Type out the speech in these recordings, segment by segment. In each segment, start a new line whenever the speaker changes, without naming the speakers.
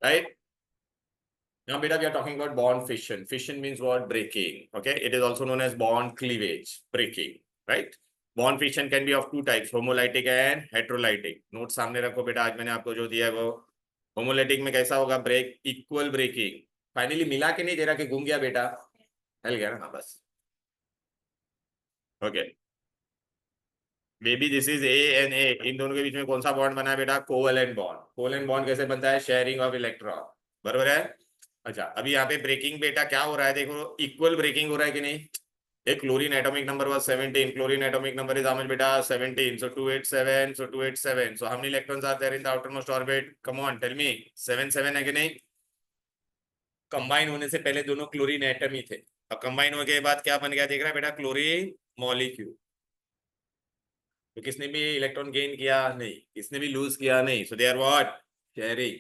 right? Now, beta, we are talking about bond fission. Fission means what? Breaking. Okay. It is also known as bond cleavage, breaking, right? Bond fission can be of two types, homolytic and heterolytic. Note सामने रखो बेटा, आज मैंने आपको जो दिया है वो होमोलाइटिक में कैसा होगा? Break, equal breaking. फाइनली मिला के नहीं दे रहा कि घूम गया बेटा, हिल गया ना, हाँ बस। Okay, baby this is A and A, इन दोनों के बीच में कौन सा बॉन्ड बना है बेटा? Covalent bond. कोवेलेंट बॉन्ड कैसे बनता है? शेयरिंग ऑफ इलेक्ट्रॉन, बरोबर है। अच्छा, अभी यहाँ पे ब्रेकिंग बेटा क्या हो रहा है? देखो, इक्वल ब्रेकिंग हो रहा है कि नहीं? एक chlorine atomic number was 17, chlorine atomic number is how much बेटा? 17, so 287, so 287, so how many electrons are there in the outermost orbit? Come on, tell me, 7 है कि नहीं? कंबाइन होने से पहले दोनों क्लोरीन एटम ही थे, और कंबाइन होने के बाद क्या बन गया देख रहा है बेटा? Chlorine molecule. तो किसने भी इलेक्ट्रॉन गेन किया? नहीं। किसने भी लूज किया? नहीं। So they are what? Sharing.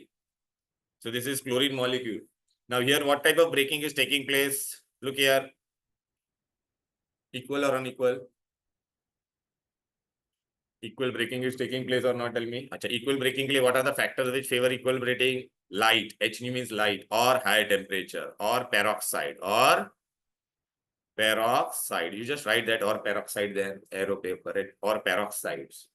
So this is chlorine molecule. Now here what type of breaking is taking place? Look here, equal और unequal? Equal breaking is taking place or not? Tell me. अच्छा, equal breaking के लिए what are the factors which favor equal breaking? Light, H means light, or high temperature, or peroxide, or peroxide. You just write that or peroxide there, arrow paper it, or peroxides.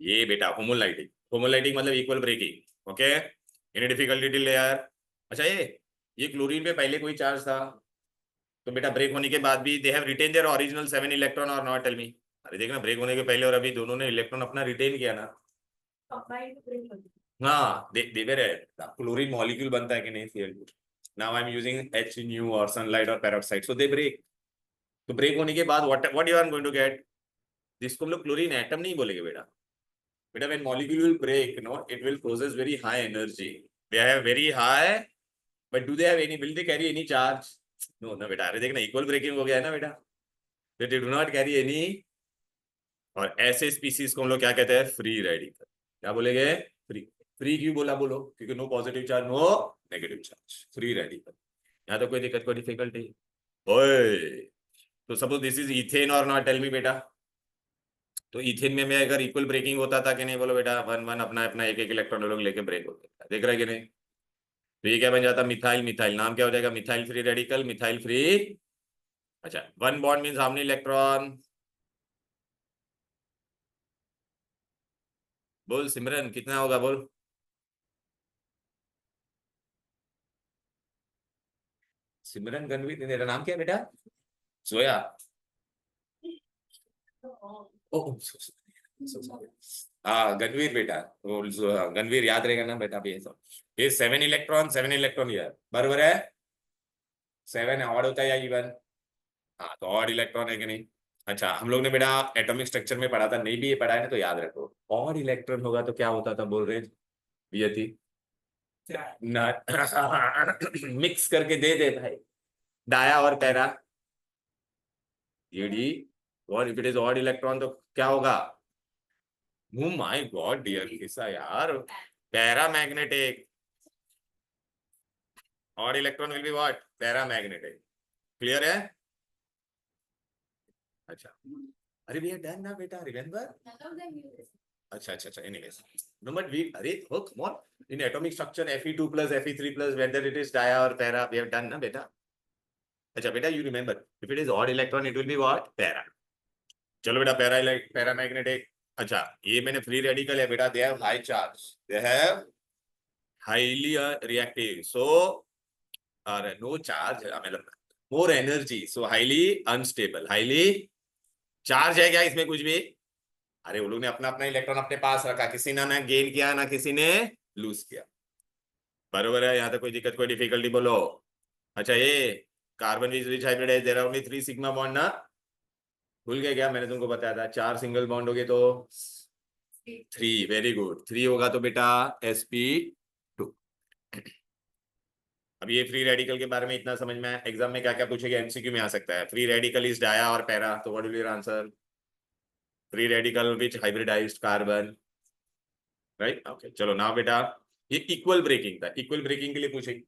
ये बेटा homolytic, homolytic मतलब equal breaking. Okay, any difficulty till यार? अच्छा, ये chlorine पे पहले कोई charge था, तो बेटा ब्रेक होने के बाद भी they have retain their original 7 electron or not? Tell me. अरे देखना, ब्रेक होने के पहले और अभी दोनों ने इलेक्ट्रॉन अपना रिटेन किया ना। हाँ, दे वेर क्लोरीन मॉलिक्यूल बनता है कि नहीं? Cl2। Now I am using H nu or sunlight or peroxide, so they break. तो ब्रेक होने के बाद what you are going to get? जिसको हम लोग क्लोरीन एटम नहीं बोलेंगे बेटा। बेटा when molecule will break, no, it will possess very high एनर्जी। They have very high, but do they have any, will they carry any charge? No ना बेटा। अरे देखना, इक्वल ब्रेकिंग हो गया है ना बेटा, they do not carry any. और ऐसे स्पीसीज को हम लोग क्या कहते हैं? Free radical. क्या बोलेंगे? फ्री। फ्री क्यों बोला बोलो? क्योंकि no positive charge, no negative charge, free radical. यहाँ तो कोई दिक्कत, कोई डिफिकल्टी? ओए, तो suppose this is ethane or not? Tell me बेटा। तो इथेन में अगर इक्वल ब्रेकिंग होता था कि नहीं? बोलो बेटा। वन वन अपना अपना एक एक इलेक्ट्रॉन लोग लेके ब्रेक होते था, देख रहे कि नहीं? तो ये क्या बन जाता? मिथाइल। मिथाइल नाम क्या हो जाएगा? Methyl free radical, methyl free. अच्छा, one bond means how many electron? बोल सिमरन, कितना होगा बोल? सिमरन गणवीर, तेरा नाम क्या है बेटा? जोया। ओह, हाँ गणवीर बेटा। गणवीर याद रहेगा ना बेटा? भी ये 7 इलेक्ट्रॉन, 7 इलेक्ट्रॉन यार, बराबर है? 7 ऑड होता है या इवन? हाँ, तो ऑड इलेक्ट्रॉन है कि नहीं? अच्छा, हम लोग ने बेटा एटॉमिक स्ट्रक्चर में पढ़ा था, नहीं भी ये पढ़ा है ना, तो याद रखो। ऑड इलेक्ट्रॉन होगा तो क्या होता था बोल रहे? ये थी ना, मिक्स करके दे दे भाई, डाया और पैरा। ये डी। और if it is odd electron तो क्या होगा? Oh my God, dear Lisa यार, पैरामैग्नेटिक। और electron will be what? Paramagnetic. Clear है? अच्छा, अरे वी आर डन ना बेटा, रिमेंबर? अच्छा अच्छा अच्छा, एनीवेज, नो बट वी, अरे हो come on, in atomic structure Fe2 plus Fe3 plus whether it is dia or para, we have done ना बेटा। अच्छा बेटा, you remember, if it is odd electron it will be what? Para. चलो बेटा, paramagnetic. अच्छा, ये मैंने free radical है बेटा, they have high charge, they have highly reactive, so और नो चार्ज, मतलब more energy, so highly unstable. Highly charge है क्या इसमें कुछ भी? अरे वो लोग ने अपना अपना इलेक्ट्रॉन अपने पास रखा, किसी ने ना गेन किया ना किसी ने लूज किया, बरोबर है? यहाँ तक कोई दिक्कत, कोई डिफिकल्टी बोलो? अच्छा, ये कार्बन विच हाइब्रिड है, there are only 3 sigma bond ना? भूल गए क्या? मैंने तुमको बताया था 4 सिंगल बॉन्ड हो गए तो 3, वेरी गुड। 3 होगा तो बेटा sp2। अब ये फ्री रेडिकल के बारे में इतना समझ में, एग्जाम में क्या क्या पूछेगा, एमसीक्यू में आ सकता है। Free radical is dia or para, तो what will your answer? Free radical which hybridised carbon, right? Okay, चलो नाउ बेटा, ये इक्वल ब्रेकिंग था, इक्वल ब्रेकिंग के लिए पूछे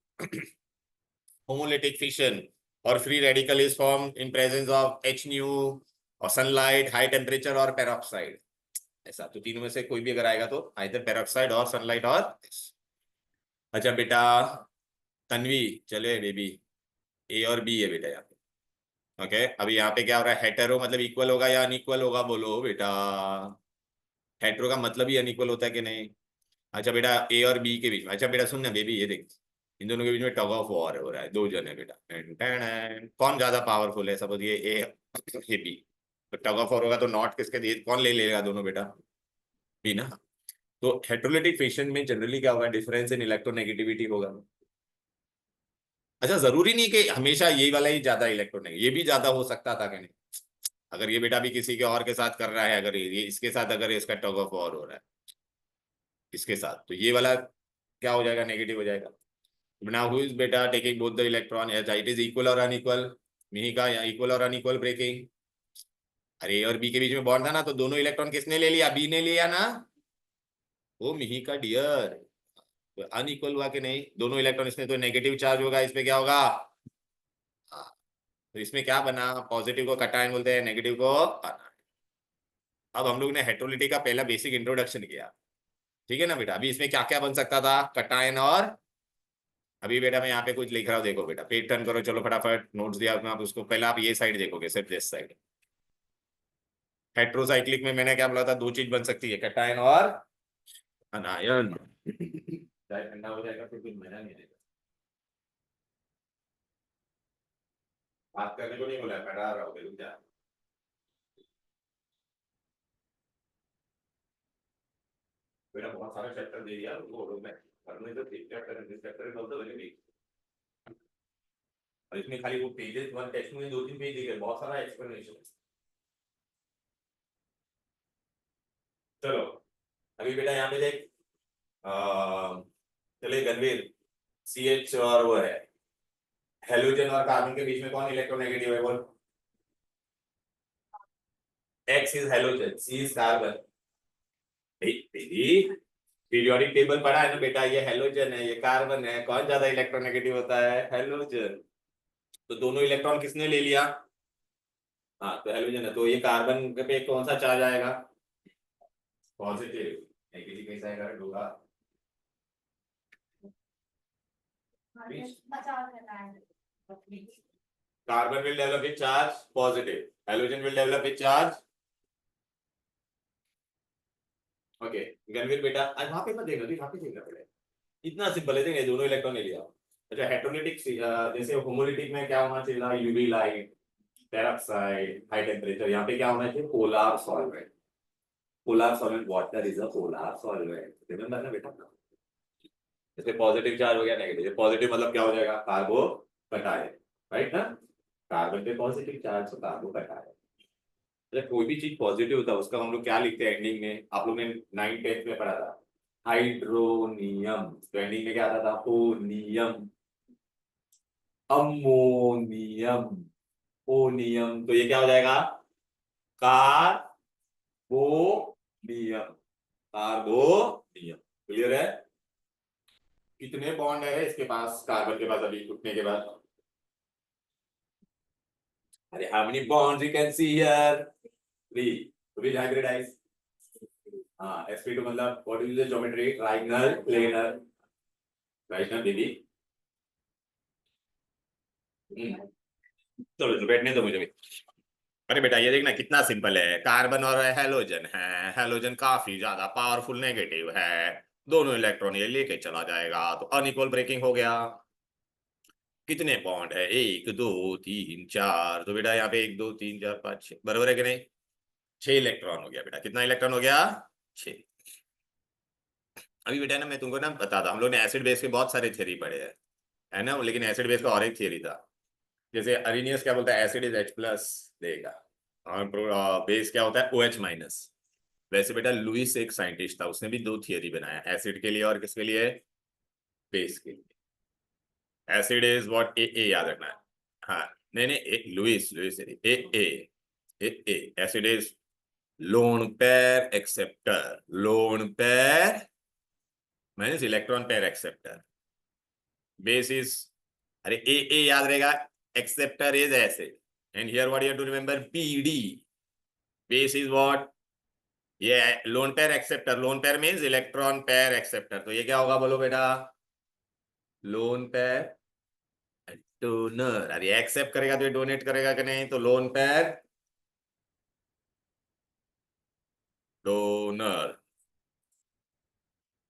होमोलिटिक फिशन, और free radical is form in presence of H nu or sunlight, high temperature और peroxide. ऐसा तो तीनों में से कोई भी अगर आएगा तो आइदर पेरोक्साइड और सनलाइट और। अच्छा बेटा तन्वी, चले बेबी, ए और बी है बेटा यहाँ पे। ओके अभी यहाँ पे क्या हो रहा है, हेटेरो मतलब इक्वल होगा या अनइक्वल होगा, बोलो बेटा। हेटेरो का मतलब ही अनइक्वल होता है कि नहीं। अच्छा बेटा ए और बी के बीच में, अच्छा बेटा सुन ना बेबी, ये देख इन दोनों के बीच में टग ऑफ वॉर हो रहा है, दो जन है बेटा। कौन ज्यादा पावरफुल है, सपोज ये ए ये बी, तो टग ऑफ वॉर होगा तो नॉट किसके दिए, कौन ले लेगा दोनों बेटा, बी ना। तो हेटेरोलिटिक फिशन में जनरली क्या होगा, डिफरेंस इन इलेक्ट्रोनेगेटिविटी होगा। अच्छा जरूरी नहीं कि हमेशा यही वाला ही ज्यादा इलेक्ट्रोनेगेटिव, ये भी ज्यादा हो सकता था कि नहीं। अगर ये बेटा भी किसी के और के साथ कर रहा है, अगर ये इसके साथ अगर इसका टग ऑफ वॉर हो रहा है इसके साथ, तो ये वाला क्या हो जाएगा, नेगेटिव हो जाएगा। Now who is beta taking both the electron? Yes, it is equal or unequal? Mihika या इक्वल और अनइक्वल ब्रेकिंग। अरे और बी के बीच में बॉन्ड था ना, तो दोनों इलेक्ट्रॉन किसने ले लिया, बी ने लिया ना। वो मिहिका डियर, तो अनइक्वल हुआ कि नहीं, दोनों इलेक्ट्रॉन इसमें तो नेगेटिव चार्ज होगा, इसमें क्या होगा। हाँ, तो इसमें क्या बना, पॉजिटिव को कटायन बोलते हैं, नेगेटिव को आना। अब हम लोग ने हेटेरोलिटी का पहला बेसिक इंट्रोडक्शन किया, ठीक है ना बेटा। अभी इसमें क्या क्या बन सकता था, कटायन और। अभी बेटा मैं यहाँ पे कुछ लिख रहा हूँ, देखो बेटा पेज टर्न करो, चलो फटाफट नोट्स दिया आपने, आप उसको पहले आप ये साइड देखोगे, सिर्फ दिस साइड। हेट्रोसाइक्लिक में मैंने क्या बोला था, दो चीज बन सकती है, कैटायन और अनायन। चाहे ठंडा हो जाएगा फिर कुछ मजा नहीं आएगा। बात करने को नहीं बोला, पढ़ा रहा हूँ, रुक जा। बेटा बहुत सारे चैप्टर दे दिया वो लोग, मैं करने तो एक चैप्टर है, चैप्टर है तो लगे भी। और इसमें खाली वो पेजेस वन टेक्स्ट में दो तीन पेज दिए गए, बहुत सारा एक्सप्लेनेशन। चलो अभी बेटा यहाँ पे देख, चले गणवीर, CH और वो है हेलोजन और कार्बन के बीच में कौन इलेक्ट्रोनेगेटिव है, बोल। X is halogen, C is carbon. Periodic table पढ़ा है ना बेटा, ये हेलोजन है ये कार्बन है, कौन ज्यादा इलेक्ट्रोनेगेटिव होता है, हेलोजन। तो दोनों इलेक्ट्रॉन किसने ले लिया, हाँ तो हेलोजन है, तो ये कार्बन पे कौन सा चार्ज आएगा, पॉजिटिव। नेगेटिव कैसा आएगा होगा, carbon will develop it charge positive, halogen will develop it charge. Okay Ganveer बेटा आज वहां पे मत देखना, वहां पे देखना पड़ेगा, इतना सिंपल है, देखिए दोनों इलेक्ट्रॉन ले लिया। अच्छा हेटेरोलिटिक जैसे होमोलिटिक में क्या होना चाहिए, UV light, peroxide, high temperature, यहाँ पे क्या होना चाहिए, polar solvent. Polar solvent water is a polar solvent, remember ना बेटा। जैसे पॉजिटिव चार्ज हो गया नेगेटिव, पॉजिटिव मतलब क्या हो जाएगा, कार्बो कटायन, राइट ना। कार्बन पे पॉजिटिव चार्ज तो कार्बो कटायन। जब कोई भी चीज पॉजिटिव होता है उसका हम लोग क्या लिखते हैं एंडिंग में, आप लोग ने 9th-10th में पढ़ा था, हाइड्रोनियम। तो एंडिंग में क्या आता था, ओनियम, अमोनियम, ओनियम। तो ये क्या हो जाएगा, कार्बोनियम, कार्बोनियम। क्लियर है। कितने बॉन्ड है इसके पास, कार्बन के पास अभी टूटने के बाद, अरे how many bonds you can see here, 3, to be hybridized। हाँ sp2 मतलब what is the geometry, trigonal planar, right ना दीदी। चलो तो बैठने दो मुझे भी। अरे बेटा ये देखना कितना सिंपल है, कार्बन और हेलोजन है, हेलोजन काफी ज्यादा पावरफुल नेगेटिव है, दोनों इलेक्ट्रॉन ये लेके चला जाएगा, तो अनइक्वल ब्रेकिंग हो गया। कितने बॉन्ड है, 1 2 3 4, तो बेटा यहाँ पे 1 2 3 4 5 6, बराबर है कि नहीं, 6 इलेक्ट्रॉन हो गया बेटा, कितना इलेक्ट्रॉन हो गया, 6। अभी बेटा ना मैं तुमको ना बताता, हम लोग ने एसिड बेस के बहुत सारे थ्योरी पढ़े हैं, है ना, लेकिन एसिड बेस का और एक थ्योरी था। जैसे अरिनियस क्या बोलता है, एसिड इज H+ देगा, और बेस क्या होता है, OH-। वैसे बेटा लुइस एक साइंटिस्ट था, उसने भी दो थियरी बनाया, एसिड के लिए और किसके लिए, बेस के लिए। एसिड इज व्हाट, ए याद रखना है। हाँ नहीं नहीं, Lewis Lewis a acid is lone pair acceptor, lone pair means electron pair acceptor. Base is, अरे ए याद रहेगा, acceptor is acid. And here what you have to remember, PD. Base is what? ये loan pair acceptor. Lone pair means electron pair acceptor. तो ये क्या होगा बोलो बेटा? Loan pair donor. अरे एक्सेप्ट करेगा तो ये डोनेट करेगा कि नहीं? तो loan pair donor.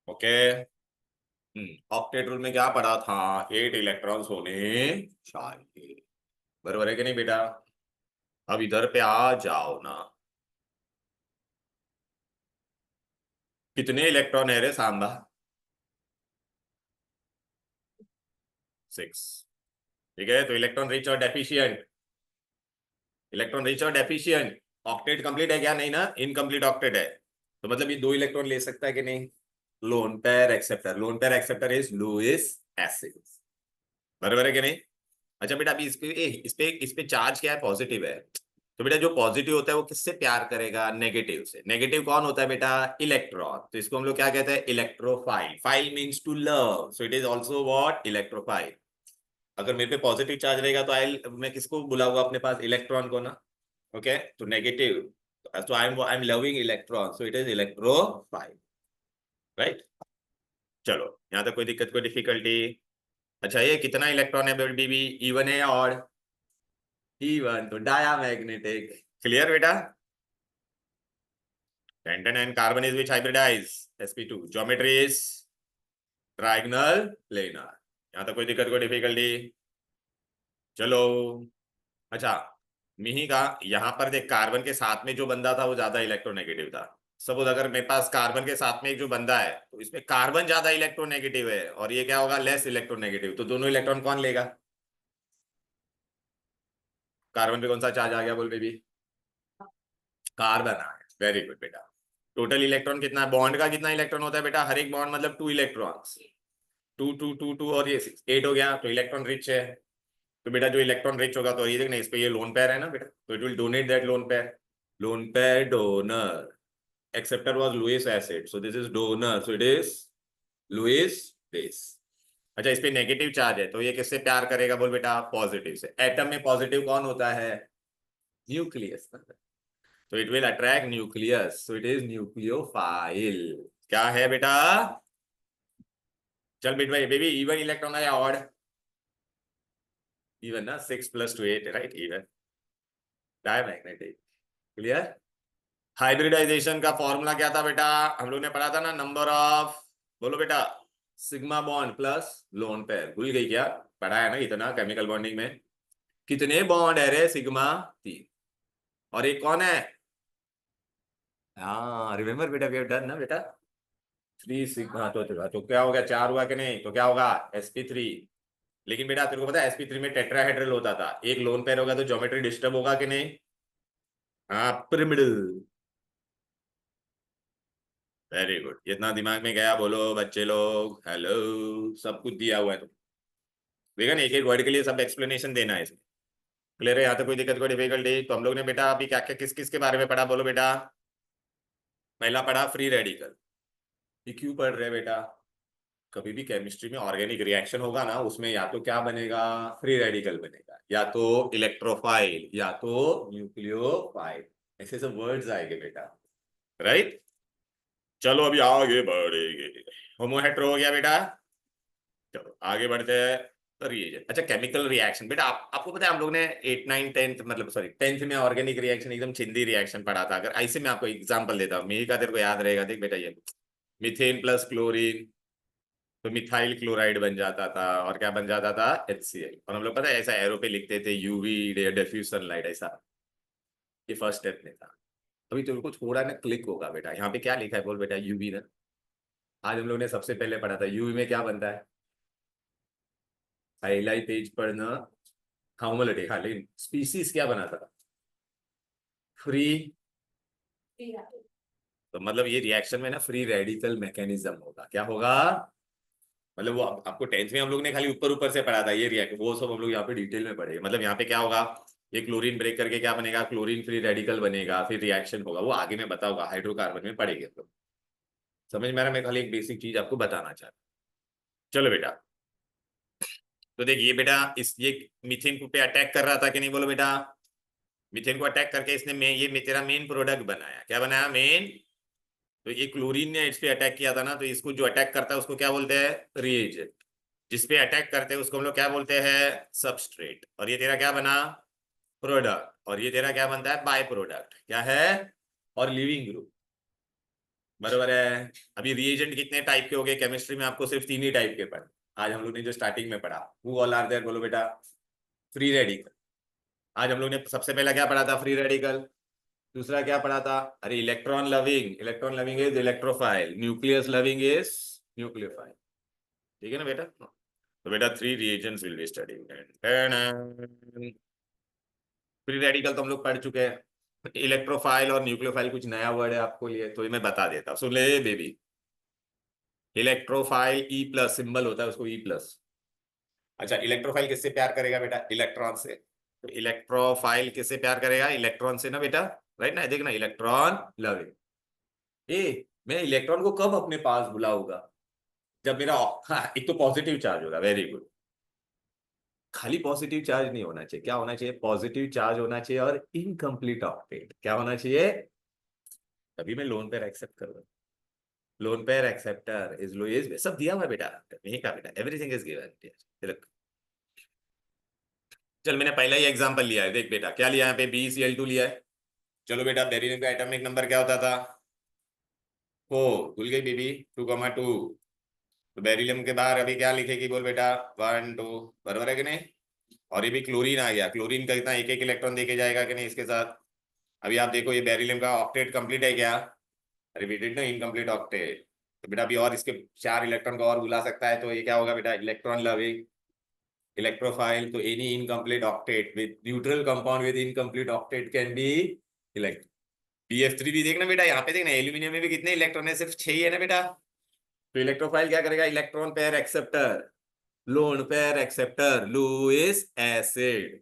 Okay. Octet rule में क्या पढ़ा था? 8 इलेक्ट्रॉन्स होने चाहिए. बराबर है कि नहीं बेटा? अब इधर पे आ जाओ ना. कितने इलेक्ट्रॉन है रे सांबा? 6. ठीक है. तो इलेक्ट्रॉन रिच और डेफिशिएंट. इलेक्ट्रॉन रिच और डेफिशिएंट. ऑक्टेट कंप्लीट है क्या? नहीं ना, इनकम्प्लीट ऑक्टेट है. तो मतलब ये 2 इलेक्ट्रॉन ले सकता है कि नहीं? Lone pair acceptor. Lone pair acceptor is Lewis acid. बराबर है कि नहीं? अच्छा बेटा, अभी इस पे चार्ज क्या है? पॉजिटिव है. तो बेटा जो पॉजिटिव होता है वो किससे प्यार करेगा? नेगेटिव से. नेगेटिव कौन होता है बेटा? इलेक्ट्रॉन. तो इसको हम लोग क्या कहते हैं? Electrophile. Phile means to love, so it is also what? Electrophile. अगर मेरे पे पॉजिटिव चार्ज रहेगा तो मैं किसको बुलाऊंगा अपने पास? इलेक्ट्रॉन को ना. ओके. तो नेगेटिव. तो I am loving electron, so it is electrophile. Right. चलो, यहाँ तक कोई दिक्कत, कोई डिफिकल्टी? अच्छा, ये कितना इलेक्ट्रॉन है बीबी? इवन है या ऑड? इवन. तो डायामैग्नेटिक. क्लियर बेटा? Pentan and carbon is which hybridized? sp2. Geometry is trigonal planar. यहां तक कोई दिक्कत, कोई डिफिकल्टी? चलो. अच्छा, मिही का यहाँ पर देख, कार्बन के साथ में जो बंदा था वो ज्यादा इलेक्ट्रोनेगेटिव था. सपोज अगर मेरे पास कार्बन के साथ में एक जो बंदा है तो इसमें कार्बन ज्यादा इलेक्ट्रोनेगेटिव है और ये क्या होगा? Less electronegative. तो दोनों इलेक्ट्रॉन कौन लेगा? कार्बन पे कौन सा चार्ज आ गया बोल बेबी? कार्बन आ गया. वेरी गुड बेटा. टोटल इलेक्ट्रॉन कितना है? बॉन्ड का कितना इलेक्ट्रॉन होता है बेटा? हर एक बॉन्ड मतलब 2 इलेक्ट्रॉन्स. 2 2 2 2 और ये 6, 8 हो गया. तो इलेक्ट्रॉन रिच है. तो बेटा जो इलेक्ट्रॉन रिच होगा, तो ये देखना इस पे ये लोन पेयर है ना बेटा, तो it will donate that lone pair. Lone pair donor. Acceptor was Lewis acid, so this is donor, so it is Lewis base. अच्छा, इस पे नेगेटिव चार्ज है तो ये किससे प्यार करेगा बोल बेटा? पॉजिटिव से. एटम में पॉजिटिव कौन होता है? न्यूक्लियस. तो it will attract nucleus, so it is nucleophile. क्या है बेटा? चल बेट भाई बेबी, इवन इलेक्ट्रॉन है या ऑड? इवन ना. 6 + 2 8, right? Even. Diamagnetic. Clear? Hybridization का फॉर्मूला क्या था बेटा? हम लोग ने पढ़ा था ना, नंबर ऑफ, बोलो बेटा, sigma bond plus lone pair. भूल गई क्या? पढ़ा है ना इतना केमिकल बॉन्डिंग में. कितने बॉन्ड है रे? सिग्मा 3. और एक कौन है? हाँ, रिमेम्बर बेटा, वी हैव डन ना बेटा. 3 सिग्मा. तो क्या हो गया? 4 हुआ कि नहीं? तो क्या होगा? sp3. लेकिन बेटा तेरे को पता है sp3 में टेट्राहेड्रल होता था. एक लोन पेयर होगा तो ज्योमेट्री डिस्टर्ब होगा कि नहीं? हाँ, पिरामिडल. Very good. इतना दिमाग में गया? बोलो बच्चे लोग हेलो. सब कुछ दिया हुआ है तो देखा ना, एक एक वर्ड के लिए सब एक्सप्लेनेशन देना है इसमें. क्लियर है? यहाँ तक कोई दिक्कत, कोई डिफिकल्टी? तो हम लोग ने बेटा अभी क्या क्या किस किस के बारे में पढ़ा बोलो बेटा? पहला पढ़ा फ्री रेडिकल. ये क्यों पढ़ रहे हैं बेटा? कभी भी केमिस्ट्री में ऑर्गेनिक रिएक्शन होगा ना, उसमें या तो क्या बनेगा? फ्री रेडिकल बनेगा, या तो इलेक्ट्रोफाइल, या तो न्यूक्लियोफाइल. ऐसे सब वर्ड्स आएंगे बेटा. राइट. चलो अभी आगे बढ़ेंगे. होमो हेट्रो हो गया बेटा. चलो आगे बढ़ते हैं. तो रिएजेंट. अच्छा, केमिकल रिएक्शन बेटा, आपको पता है हम लोग ने 8 9 10th, मतलब सॉरी 10th में ऑर्गेनिक रिएक्शन एकदम चिंदी रिएक्शन पढ़ा था. अगर ऐसे मैं आपको एग्जांपल देता हूँ, मेरी का तेरे को याद रहेगा. देख बेटा, ये मीथेन प्लस क्लोरीन, तो मिथाइल क्लोराइड बन जाता था. और क्या बन जाता था? HCl. और हम लोग पता है ऐसा एरो पे लिखते थे यूवी डिफ्यूज सनलाइट ऐसा. ये फर्स्ट स्टेप में था. अभी तेरे को थोड़ा ना क्लिक होगा बेटा. यहाँ पे क्या लिखा है बोल बेटा? यूवी ना. आज हम लोग ने सबसे पहले पढ़ा था यूवी में क्या बनता है. पहला ही पेज पढ़ना. हाँ उमलटे. हाँ, लेकिन स्पीसीज क्या बनाता था? फ्री. तो मतलब ये रिएक्शन में ना फ्री रेडिकल मैकेनिज्म होगा. क्या होगा? मतलब वो आपको 10th में हम लोग ने खाली ऊपर ऊपर से पढ़ा था ये रिएक्ट, वो सब हम लोग यहाँ पे डिटेल में पढ़े. मतलब यहाँ पे क्या होगा? ये क्लोरीन ब्रेक करके क्या बनेगा? क्लोरीन फ्री रेडिकल बनेगा, फिर रिएक्शन होगा. वो आगे मैं बताऊंगा, हाइड्रोकार्बन में पढ़ेंगे तो. समझ में आ रहा? मैं खाली एक बेसिक चीज आपको बताना चाहता हूँ. चलो बेटा, तो देखिए बेटा, इस ये मीथेन पे अटैक कर रहा था कि नहीं, बोलो बेटा। मीथेन को अटैक करके इसने तेरा मेन प्रोडक्ट बनाया। क्या बनाया? मेन। तो ये क्लोरीन ने इस पे अटैक किया था ना, तो इसको जो अटैक करता है उसको क्या बोलते हैं? रिएजेंट। जिसपे अटैक करते हैं उसको हम लोग क्या बोलते हैं? सबस्ट्रेट। और ये तेरा क्या बना? प्रोडक्ट। और ये तेरा क्या बनता है? By product. क्या है? और लिविंग ग्रुप। बराबर है। अभी रिएजेंट कितने टाइप के हो गए केमिस्ट्री में? आपको सिर्फ 3 ही टाइप के पढ़े आज हम लोग ने जो स्टार्टिंग में पढ़ा। हु ऑल आर देयर, बोलो बेटा। Free radical. आज हम लोग ने सबसे पहला क्या पढ़ा था? Free radical. दूसरा क्या पढ़ा था? अरे electron loving. Electron loving is electrophile. Nucleus loving is nucleophile. ठीक है ना बेटा? तो बेटा 3 reagents will be studied. Free radical तो हम लोग पढ़ चुके हैं। इलेक्ट्रोफाइल और न्यूक्लियोफाइल कुछ नया वर्ड है आपको लिए, तो ये मैं बता देता हूँ, सुन ले baby. Electrophile E plus symbol होता है, उसको ई प्लस। अच्छा, इलेक्ट्रोफाइल किससे प्यार करेगा बेटा? इलेक्ट्रॉन से। तो इलेक्ट्रोफाइल किससे प्यार करेगा? इलेक्ट्रॉन से ना बेटा। राइट ना? देखना, इलेक्ट्रॉन लविंग। मैं इलेक्ट्रॉन को कब अपने पास बुलाऊंगा? जब मेरा हाँ, एक तो पॉजिटिव चार्ज होगा। Very good. खाली पॉजिटिव चार्ज नहीं होना चाहिए। क्या होना चाहिए? पॉजिटिव चार्ज होना चाहिए और इनकम्प्लीट ऑक्टेट। क्या होना चाहिए? तभी मैं लोन पेयर एक्सेप्ट करूंगा। Lone pair acceptor is Lewis, सब दिया हुआ है बेटा। नहीं कहा बेटा, एवरीथिंग इज गिवन। चल, मैंने पहला ही एग्जांपल लिया है। देख बेटा, क्या लिया है यहाँ पे? BeCl2 लिया है। चलो बेटा, बेरिलियम का एटॉमिक नंबर क्या होता था? 4। भूल गई बेबी? 2,2। तो बेरिलियम के बाहर अभी क्या लिखेगी, बोल बेटा? 1 2। बराबर है कि नहीं? और ये भी क्लोरीन आ गया। क्लोरीन का इतना एक एक इलेक्ट्रॉन देके जाएगा कि नहीं इसके साथ? अभी आप देखो, ये बेरिलियम का ऑक्टेट कंप्लीट है क्या? रिपीटेड ना, इनकम्प्लीट ऑक्टेट। तो बेटा अभी और इसके 4 इलेक्ट्रॉन को और बुला सकता है, तो ये क्या होगा बेटा? Electron loving. इलेक्ट्रोफाइल। तो any incomplete octet with neutral compound with incomplete octet can be electron. BF3 भी देखना बेटा, यहाँ पे देखना, एल्यूमिनियम में भी कितने इलेक्ट्रॉन है? सिर्फ 6 ही है ना बेटा। तो इलेक्ट्रोफाइल क्या करेगा? Electron pair acceptor. Lone pair acceptor, Lewis acid.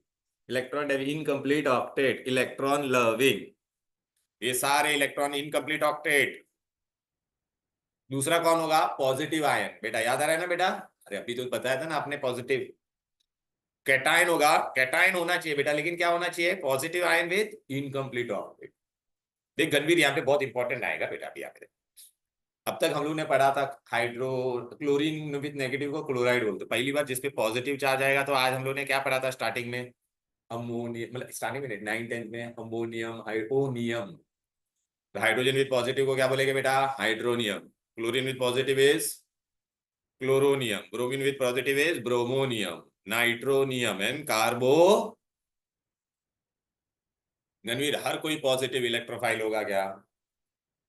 Electron incomplete octet, electron loving. ये सारे इलेक्ट्रॉन इनकम्प्लीट ऑक्टेट। दूसरा कौन होगा? Positive ion. बेटा याद आ रहा है ना बेटा? अरे अभी तो बताया था ना आपने, पॉजिटिव कैटायन होगा। कैटायन होना चाहिए बेटा, लेकिन क्या होना चाहिए? Positive ion with incomplete octet. देख गणवीर, यहाँ पे बहुत इंपॉर्टेंट आएगा बेटा। अभी यहाँ पे अब तक हम लोग ने पढ़ा था हाइड्रो क्लोरीन विद नेगेटिव को क्लोराइड बोलते। पहली बार जिसपे पॉजिटिव चार्ज आएगा, तो आज हम लोग ने क्या पढ़ा था स्टार्टिंग में? अमोनियम, मतलब स्टार्टिंग में 9th-10th में ammonium hydronium. Hydrogen with positive को क्या बोलेंगे बेटा? Hydronium. Chlorine with positive is chloronium. Bromine with positive is bromonium. Nitronium and carbo. Ganveer, हर कोई पॉजिटिव इलेक्ट्रोफाइल होगा क्या?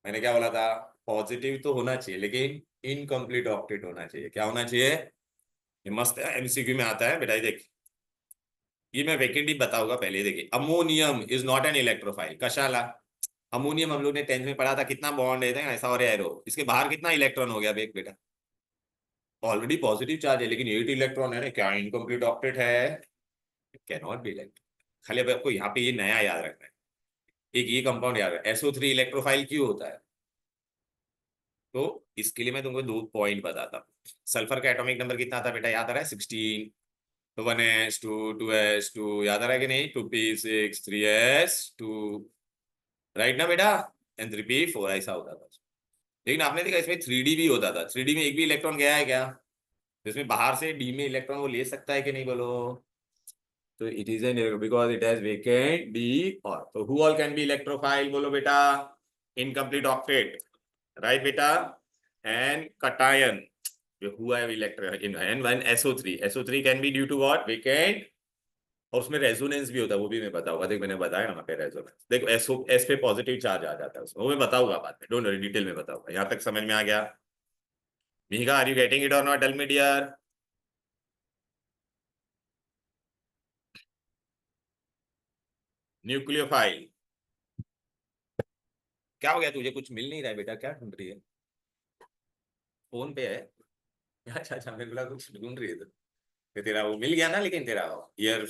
मैंने क्या बोला था? पॉजिटिव तो होना चाहिए, लेकिन इनकम्प्लीट ऑक्टेट होना चाहिए। क्या होना चाहिए? ये मस्त है, MCQ में आता है बेटा। ये देख, ये मैं वैकेंट ही बताऊंगा पहले। देखिए, ammonium is not an electrophile. कशाला? अमोनियम हम लोग ने 10th में पढ़ा था, कितना बॉन्ड है ऐसा और एरो, इसके बाहर कितना इलेक्ट्रॉन हो गया देख बेटा? ऑलरेडी पॉजिटिव चार्ज है, लेकिन 8 इलेक्ट्रॉन है ना। क्या इनकम्प्लीट ऑक्टेट है? Can not be electron. खाली अब आपको यहाँ पे ये नया याद रखना है। एक ये कंपाउंड याद है, SO3 इलेक्ट्रोफाइल क्यों होता है? तो इसके लिए मैं तुमको 2 पॉइंट बताता हूँ। सल्फर का एटॉमिक नंबर कितना था बेटा? याद आ रहा है? 16। तो 1s2 2s2 याद आ रहा है कि नहीं? 2p6 3s2। राइट ना बेटा? एंड 3p4 ऐसा होता था। लेकिन आपने देखा इसमें 3D भी होता था। 3D में एक भी इलेक्ट्रॉन गया है क्या? तो इसमें बाहर से डी में इलेक्ट्रॉन वो ले सकता है कि नहीं, बोलो? तो it is an because it has vacant D. और तो who all can be electrophile, बोलो बेटा? Incomplete octet. राइट बेटा? And cation who have electron in and when SO3 can be due to what? Vacant। और उसमें resonance भी होता है, वो भी मैं बताऊंगा। देख मैंने बताया ना वहाँ पे रेजोनेंस। देखो S पे पॉजिटिव चार्ज आ जाता है उसमें, वो मैं बताऊंगा बाद में। डोंट वरी, डिटेल में बताऊंगा। यहाँ तक समझ में आ गया? मीगा, are you getting it or not? Tell me dear. Nucleophile. क्या हो गया तुझे? कुछ मिल नहीं रहा है बेटा? क्या ढूंढ रही है? फोन पे है? अच्छा अच्छा, मेरे को कुछ ढूंढ रही है तो। तेरा वो मिल गया ना, लेकिन तेरा ईयर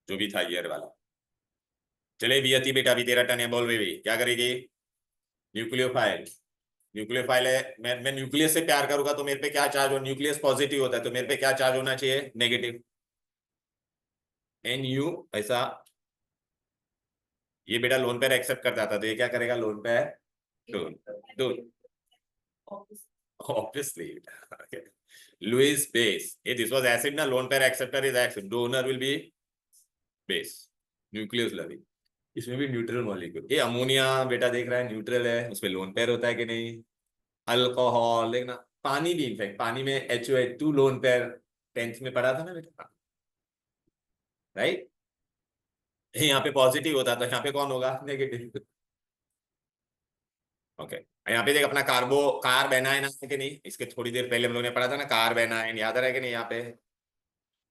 जो भी था ईयर वाला। चले भी अति बेटा, अभी तेरा टर्न है। बोल बेबी, क्या करेगी? न्यूक्लियोफाइल। न्यूक्लियोफाइल है, मैं न्यूक्लियस से प्यार करूंगा तो मेरे पे क्या चार्ज हो, न्यूक्लियस पॉजिटिव होता है तो मेरे पे क्या चार्ज होना चाहिए, नेगेटिव। NU ऐसा, ये बेटा लोन पेयर एक्सेप्ट करता था तो ये क्या करेगा, lone pair done done obviously. Lewis base, ये दिस वाज एसिड ना, lone pair acceptor is acid, donor will be base, nucleus loving. इसमें भी न्यूट्रल मॉलिक्यूल, ये अमोनिया बेटा देख रहा है न्यूट्रल है, उसमें लोन पेयर होता है कि नहीं। अल्कोहल देखना, पानी भी इनफैक्ट पानी में HOH2 लोन पेयर, 10th में पढ़ा था ना बेटा, राइट। यहाँ पे पॉजिटिव होता है तो यहाँ पे कौन होगा, नेगेटिव। ओके, यहाँ पे देख अपना कार्बो कार्बेनाइन है कि नहीं, इसके थोड़ी देर पहले हम लोगों ने पढ़ा था ना कार्बेनाइन, याद आ रहा है कि नहीं यहाँ पे।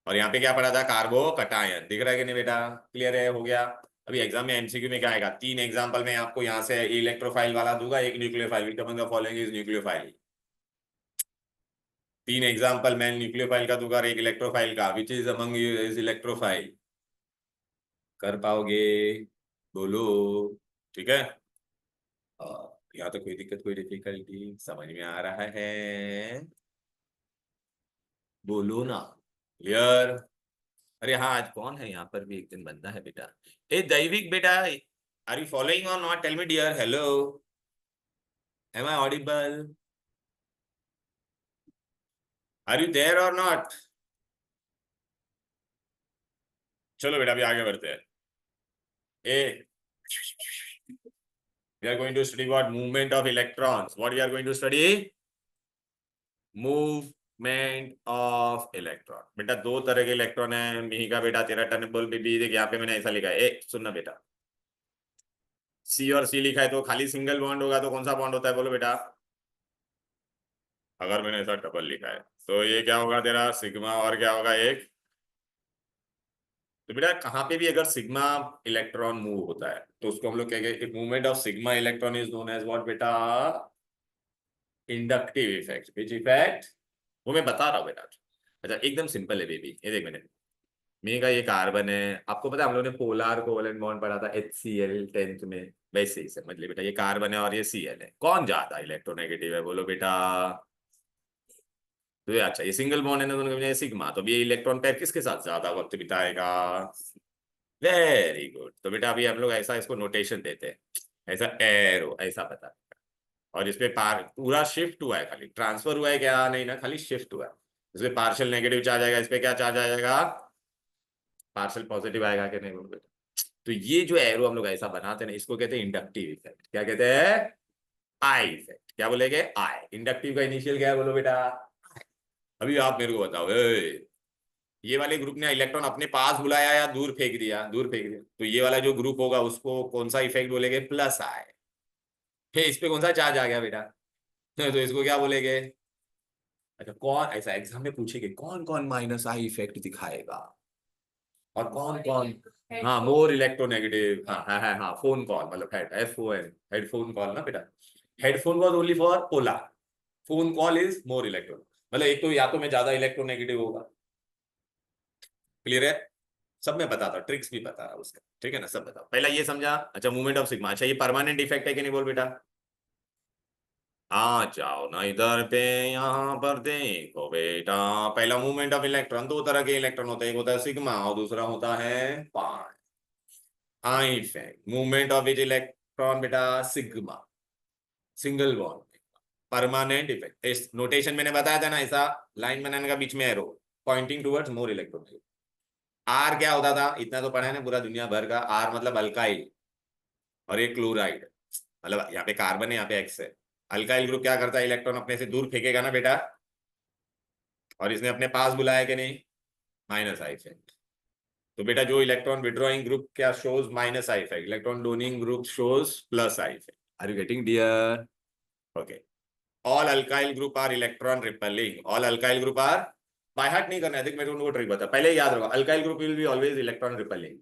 और यहाँ पे क्या पढ़ा था, कार्बो कटायन, दिख रहा है कि नहीं बेटा, क्लियर है, हो गया। अभी एग्जाम में MCQ में क्या आएगा, 3 एग्जाम्पल में आपको यहाँ से इलेक्ट्रोफाइल वाला दूंगा, एक nucleophile, which among the following is nucleophile. 3 example मैं न्यूक्लियोफाइल का दूंगा और एक इलेक्ट्रोफाइल का, which is among is electrophile. कर पाओगे, बोलो, ठीक है। यहाँ तो कोई दिक्कत कोई डिफिकल्टी समझ में आ रहा है, बोलो ना, क्लियर। अरे हाँ, आज कौन है यहाँ पर भी, एक दिन बंदा है बेटा, ए दैविक बेटा, are you following or not, tell me dear, hello, am I audible, are you there or not. चलो बेटा अभी आगे बढ़ते हैं। ए we are going to study what, movement of electrons, what we are going to study, movement of electron. बेटा दो तरह के इलेक्ट्रॉन है, मिही का बेटा तेरा टर्नेबल बेबी, देख यहाँ पे मैंने ऐसा लिखा है, ए सुनना बेटा, C और C लिखा है तो खाली सिंगल बॉन्ड होगा तो कौन सा बॉन्ड होता है, बोलो बेटा। अगर मैंने ऐसा डबल लिखा है तो ये क्या होगा तेरा सिग्मा, और क्या होगा एक, तो बेटा कहाँ पे भी अगर सिग्मा इलेक्ट्रॉन मूव होता है तो उसको हम लोग क्या कहते हैं, movement of sigma electron is known as what बेटा, इंडक्टिव इफेक्ट। विच इफेक्ट, वो मैं बता रहा हूँ बेटा। अच्छा एकदम सिंपल है बेबी, ये देख मैंने, मी का ये कार्बन है, आपको पता है हम लोगों ने पोलर कोवेलेंट बॉन्ड पढ़ा था HCl 10th में, वैसे ही समझ ले बेटा, ये कार्बन है और ये Cl है, कौन ज्यादा इलेक्ट्रोनेगेटिव है, बोलो बेटा। तो ये अच्छा, ये सिंगल बॉन्ड है ना दोनों के बीच, सिग्मा, तो ये इलेक्ट्रॉन पेयर किसके साथ ज्यादा वक्त बिताएगा, वेरी गुड। तो बेटा अभी हम लोग ऐसा इसको नोटेशन देते हैं, ऐसा एरो ऐसा पता, और इसपे पार पूरा शिफ्ट हुआ है, खाली ट्रांसफर हुआ है क्या, नहीं ना, खाली शिफ्ट हुआ है। इसपे पार्शियल नेगेटिव चार्ज आएगा, इस पे क्या चार्ज आएगा, पार्शियल पॉजिटिव आएगा कि नहीं बोलो बेटा। तो ये जो एरो हम लोग ऐसा बनाते हैं ना, इसको कहते हैं इंडक्टिव इफेक्ट। क्या कहते हैं, आई इफेक्ट। क्या बोलेंगे, आई। इंडक्टिव का इनिशियल क्या है, बोलो बेटा। अभी आप मेरे को बताओ, ये वाले ग्रुप ने इलेक्ट्रॉन अपने पास बुलाया या दूर फेंक दिया, दूर फेंक दिया, तो ये वाला जो ग्रुप होगा उसको कौन सा इफेक्ट बोलेंगे, प्लस आई। फिर इस पे कौन सा चार्ज आ गया बेटा, तो इसको क्या बोलेंगे। अच्छा कौन, ऐसा एग्जाम में पूछेंगे कौन कौन माइनस आई इफेक्ट दिखाएगा, और कौन कौन, हाँ मोर इलेक्ट्रोनेगेटिव, हाँ हाँ हाँ हाँ, फोन कॉल मतलब FON, हेडफोन कॉल ना बेटा, headphone was only for polar, phone call is more electro, मतलब एक तो या तो मैं ज्यादा इलेक्ट्रोनेगेटिव होगा, क्लियर है। सब मैं बताता हूँ, ट्रिक्स भी बता रहा हूँ उसका, ठीक है ना, सब बताओ, पहला ये समझा। अच्छा मूवमेंट ऑफ सिग्मा, अच्छा ये परमानेंट इफेक्ट है कि नहीं, बोल बेटा। आ जाओ ना इधर पे, यहाँ पर देखो बेटा, पहला मूवमेंट ऑफ इलेक्ट्रॉन, दो तरह के इलेक्ट्रॉन होते हैं, एक होता है सिग्मा और दूसरा होता है pi. I effect, movement of which electron बेटा, sigma, single bond, permanent effect. इस नोटेशन मैंने बताया था ना, ऐसा लाइन बनाने का बीच में arrow pointing towards more electron. R क्या होता था, इतना तो पढ़ा है ना पूरा दुनिया भर का, आर मतलब अल्काइल, और ये क्लोराइड, मतलब यहाँ पे कार्बन है यहाँ पे X है। अल्काइल ग्रुप क्या करता है, इलेक्ट्रॉन अपने से दूर फेंकेगा ना बेटा, और इसने अपने पास बुलाया कि नहीं, माइनस आई इफेक्ट। तो बेटा जो इलेक्ट्रॉन विड्रॉइंग ग्रुप क्या shows minus I effect, electron donating group shows plus I effect. Are you getting dear, okay. All alkyl group are electron repelling, all alkyl group are, by heart नहीं करना है, देख मैं तुमको trick बता, पहले याद रखो, alkyl group will be always electron repelling,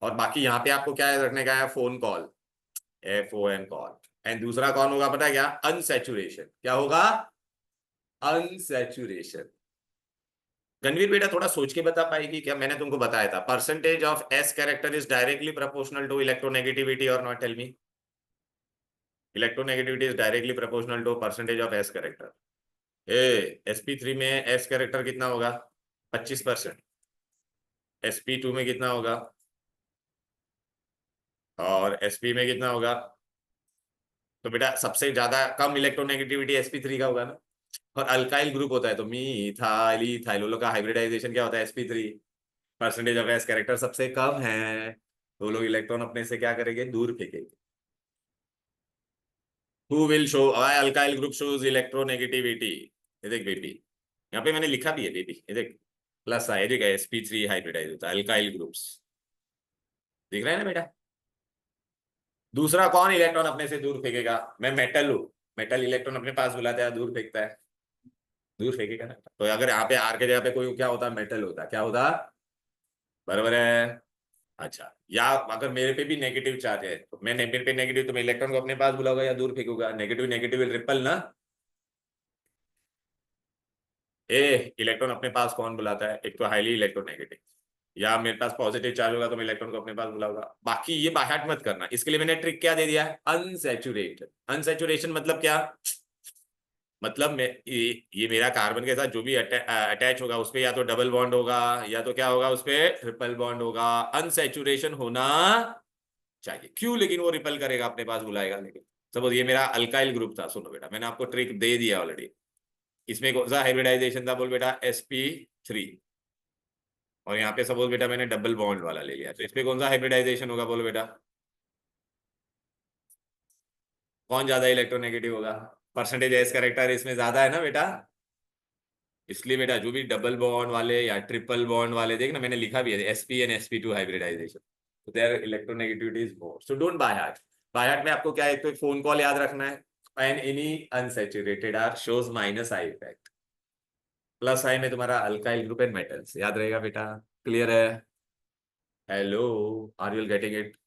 और बाकी यहाँ पे आपको क्या रखने का है, phone call, FON call. And दूसरा कौन होगा पता है क्या, अनसैचुरेशन, क्या होगा, अनसैचुरेशन। गणवीर बेटा थोड़ा सोच के बता पाएगी क्या, मैंने तुमको बताया था percentage of S character is directly proportional to electronegativity और not, tell me. Electronegativity is directly proportional to percentage of S character. sp3 में एस कैरेक्टर कितना होगा? 25%। sp2 में कितना होगा? और sp में कितना होगा? तो बेटा सबसे ज्यादा कम इलेक्ट्रोनेगेटिविटी sp3 का होगा ना। और अल्काइल ग्रुप होता है तो मीथाइल इथाइल का हाइब्रिडाइजेशन क्या होता है? sp3। Percentage of S character सबसे कम है तो वो लोग इलेक्ट्रॉन अपने से क्या करेंगे? दूर फेंकेंगे। Who will show why alkyl group shows electronegativity? ये देख बेबी, यहाँ पे मैंने लिखा भी है बेबी, ये देख प्लस आई देख sp3 हाइब्रिडाइज होता है अल्काइल ग्रुप्स। दिख रहा है ना बेटा? दूसरा कौन इलेक्ट्रॉन अपने से दूर फेंकेगा? मैं मेटल हूं, मेटल इलेक्ट्रॉन अपने पास बुलाता है, दूर फेंकता है, दूर फेंकेगा ना। तो अगर यहाँ पे आर के जगह पे कोई क्या होता? मेटल होता, क्या होता? बराबर है। अच्छा, या अगर मेरे पे भी नेगेटिव चार्ज है तो मैं मेरे पे नेगेटिव, तो मैं इलेक्ट्रॉन को अपने पास बुलाऊंगा या दूर फेंकूंगा? नेगेटिव नेगेटिव विल रिपल ना। ए इलेक्ट्रॉन अपने पास कौन बुलाता है? एक तो हाईली इलेक्ट्रोनेगेटिव, या मेरे पास पॉजिटिव चार्ज होगा तो मैं इलेक्ट्रॉन को अपने पास बुलाऊंगा। बाकी ये बाहर मत करना, इसके लिए मैंने ट्रिक क्या दे दिया है? अनसैचुरेटेड। अनसैचुरेशन मतलब क्या? मतलब मैं ये मेरा कार्बन के साथ जो भी अटैच होगा उस पे या तो डबल बॉन्ड होगा या तो क्या होगा? उस पे ट्रिपल बॉन्ड होगा। अनसैचुरेशन होना चाहिए। क्यों? लेकिन वो रिपल करेगा, अपने पास बुलाएगा। लेकिन सपोज ये मेरा अल्काइल ग्रुप था, सुनो बेटा मैंने आपको ट्रिक दे दिया ऑलरेडी। इसमें कौन सा हाइब्रिडाइजेशन था? बोल बेटा sp3। और यहाँ पे सपोज बेटा मैंने डबल बॉन्ड वाला ले लिया, तो इसमें कौन सा हाइब्रिडाइजेशन होगा? बोलो बेटा कौन ज्यादा इलेक्ट्रोनेगेटिव होगा? परसेंटेज एस कैरेक्टर इसमें ज्यादा है ना बेटा, इसलिए बेटा जो भी डबल बॉन्ड वाले या ट्रिपल बॉन्ड वाले, देख ना मैंने लिखा भी है sp एंड sp2 हाइब्रिडाइजेशन, तो there electronegativity is more. So don't by heart. By heart में आपको क्या है? एक तो एक फोन कॉल याद रखना है, and any unsaturated R shows minus I effect, plus I में तुम्हारा अल्काइल ग्रुप एंड मेटल्स, याद रहेगा बेटा। क्लियर है? Hello, are you getting it?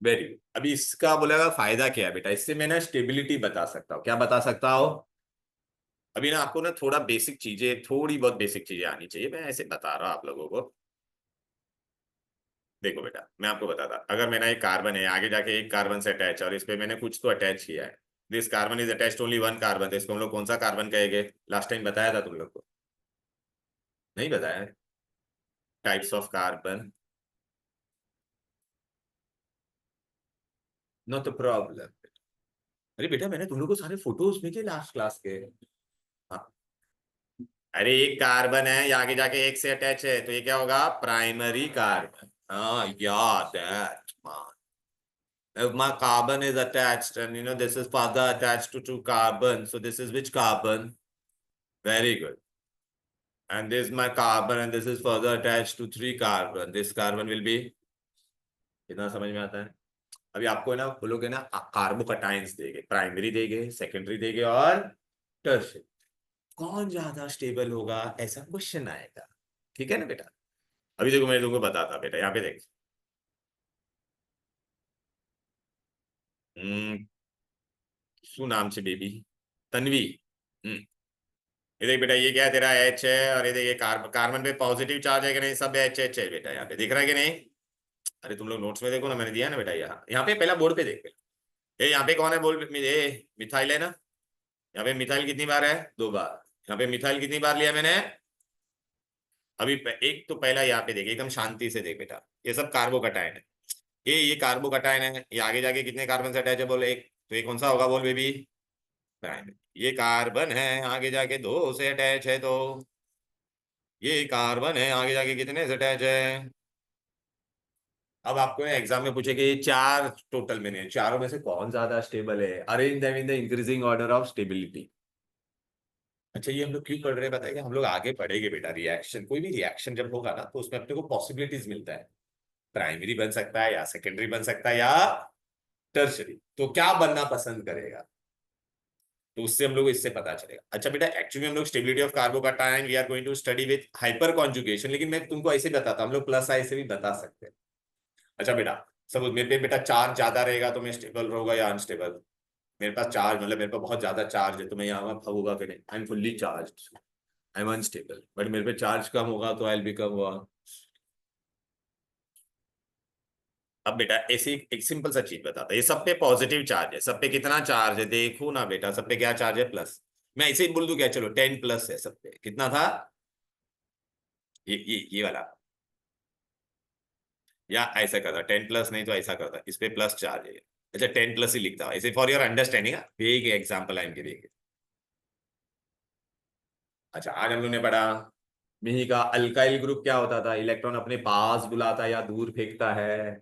Very good. अभी इसका बोलेगा फायदा क्या है बेटा? इससे मैं ना स्टेबिलिटी बता सकता हूँ। क्या बता सकता हूँ? अभी ना आपको ना थोड़ा बेसिक चीजें, थोड़ी बहुत बेसिक चीजें आनी चाहिए, मैं ऐसे बता रहा हूँ आप लोगों को। देखो बेटा मैं आपको बताता, अगर मेरा एक कार्बन है, आगे जाके एक कार्बन से अटैच है और इस पे मैंने कुछ तो अटैच किया है, this carbon is attached only one carbon, तो इसको हम लोग कौन सा कार्बन कहेंगे? लास्ट टाइम बताया था तुम लोग को, नहीं बताया? Types of carbon, not a problem. अरे बेटा मैंने तुम लोग को सारे फोटोज भेजे लास्ट क्लास के। हाँ, अरे एक कार्बन है, ये आगे जाके एक से अटैच है, तो ये क्या होगा? Primary carbon. हाँ याद है। If my carbon is attached and this is further attached to two carbon, so this is which carbon? Very good. And this is my carbon and this is further attached to three carbon. This carbon will be, कितना समझ में आता है? अभी आपको है ना, वो लोग है ना कार्बोकटाइंस देंगे, प्राइमरी देंगे, सेकेंडरी देंगे और टर्शियरी। कौन ज्यादा स्टेबल होगा ऐसा क्वेश्चन आएगा, ठीक है ना बेटा? अभी देखो मैं तुमको बताता बेटा, यहाँ पे देख। हम्म, शू नाम से बेबी? तन्वी। हम्म, ये देख बेटा, ये क्या है तेरा एच है, और ये देख ये कार्बन पे पॉजिटिव चार्ज है कि नहीं? सब एच एच है बेटा, यहाँ पे दिख रहा है कि नहीं? अरे तुम लोग नोट्स में देखो ना, मैंने दिया ना बेटा, यहाँ पे पहला बोर्ड पे देख। ये यहाँ पे कौन है बोल? ये मिथाइल है ना। यहाँ पे मिथाइल कितनी बार है? 2 बार। यहाँ पे मिथाइल कितनी बार लिया मैंने? अभी एक तो पहला यहाँ पे देख, एकदम शांति से देख बेटा, ये सब कार्बोकटायन है। ये कार्बोकटायन है, ये आगे जाके कितने कार्बन से अटैच है? बोल एक, तो ये कौन सा होगा बोल बेबी? प्राइमरी। ये कार्बन है, आगे जाके 2 से अटैच है, तो ये कार्बन है, आगे जाके कितने से अटैच है? अब आपको एग्जाम में पूछे कि ये 4 टोटल में है, चारों में से कौन ज्यादा स्टेबल है? Arrange them in the increasing order of stability. अच्छा ये हम लोग क्यों पढ़ रहे हैं बताइए? हम लोग आगे पढ़ेंगे बेटा, रिएक्शन, कोई भी रिएक्शन जब होगा ना तो उसमें अपने को पॉसिबिलिटीज मिलता है। प्राइमरी बन सकता है या सेकेंडरी बन सकता है या टर्शरी, तो क्या बनना पसंद करेगा? तो उससे हम लोग को इससे पता चलेगा। अच्छा बेटा एक्चुअली हम लोग stability of carbocation we are going to study with hyperconjugation, लेकिन मैं तुमको ऐसे बताता, हम लोग प्लस आई से भी बता सकते हैं। अच्छा बेटा सपोज मेरे पे बेटा चार्ज ज्यादा रहेगा तो मैं स्टेबल रहूंगा या अनस्टेबल? मेरे पास चार्ज मतलब मेरे पास बहुत ज्यादा चार्ज है तो मैं यहाँ भागूंगा कि नहीं? I am fully charge, I am unstable. But मेरे पे चार्ज कम होगा तो आई विल बिकम अब बेटा ऐसे एक सिंपल सा चीज बताता है, ये सब पे पॉजिटिव चार्ज है, सब पे कितना चार्ज है देखो ना बेटा, सब पे क्या चार्ज है, प्लस। मैं ऐसे ही बोल दूं क्या, चलो 10 प्लस है सब पे, कितना था, ये वाला, या ऐसा करता 10 प्लस, नहीं तो ऐसा करता, इस पे प्लस चार्ज है। अच्छा 10 प्लस ही लिखता हूं ऐसे फॉर योर अंडरस्टैंडिंग, एक एग्जाम्पल आई एम गिविंग। अच्छा आज हम लोग ने पढ़ा मिही का अल्काइल ग्रुप क्या होता था, इलेक्ट्रॉन अपने पास बुलाता है या दूर फेंकता है,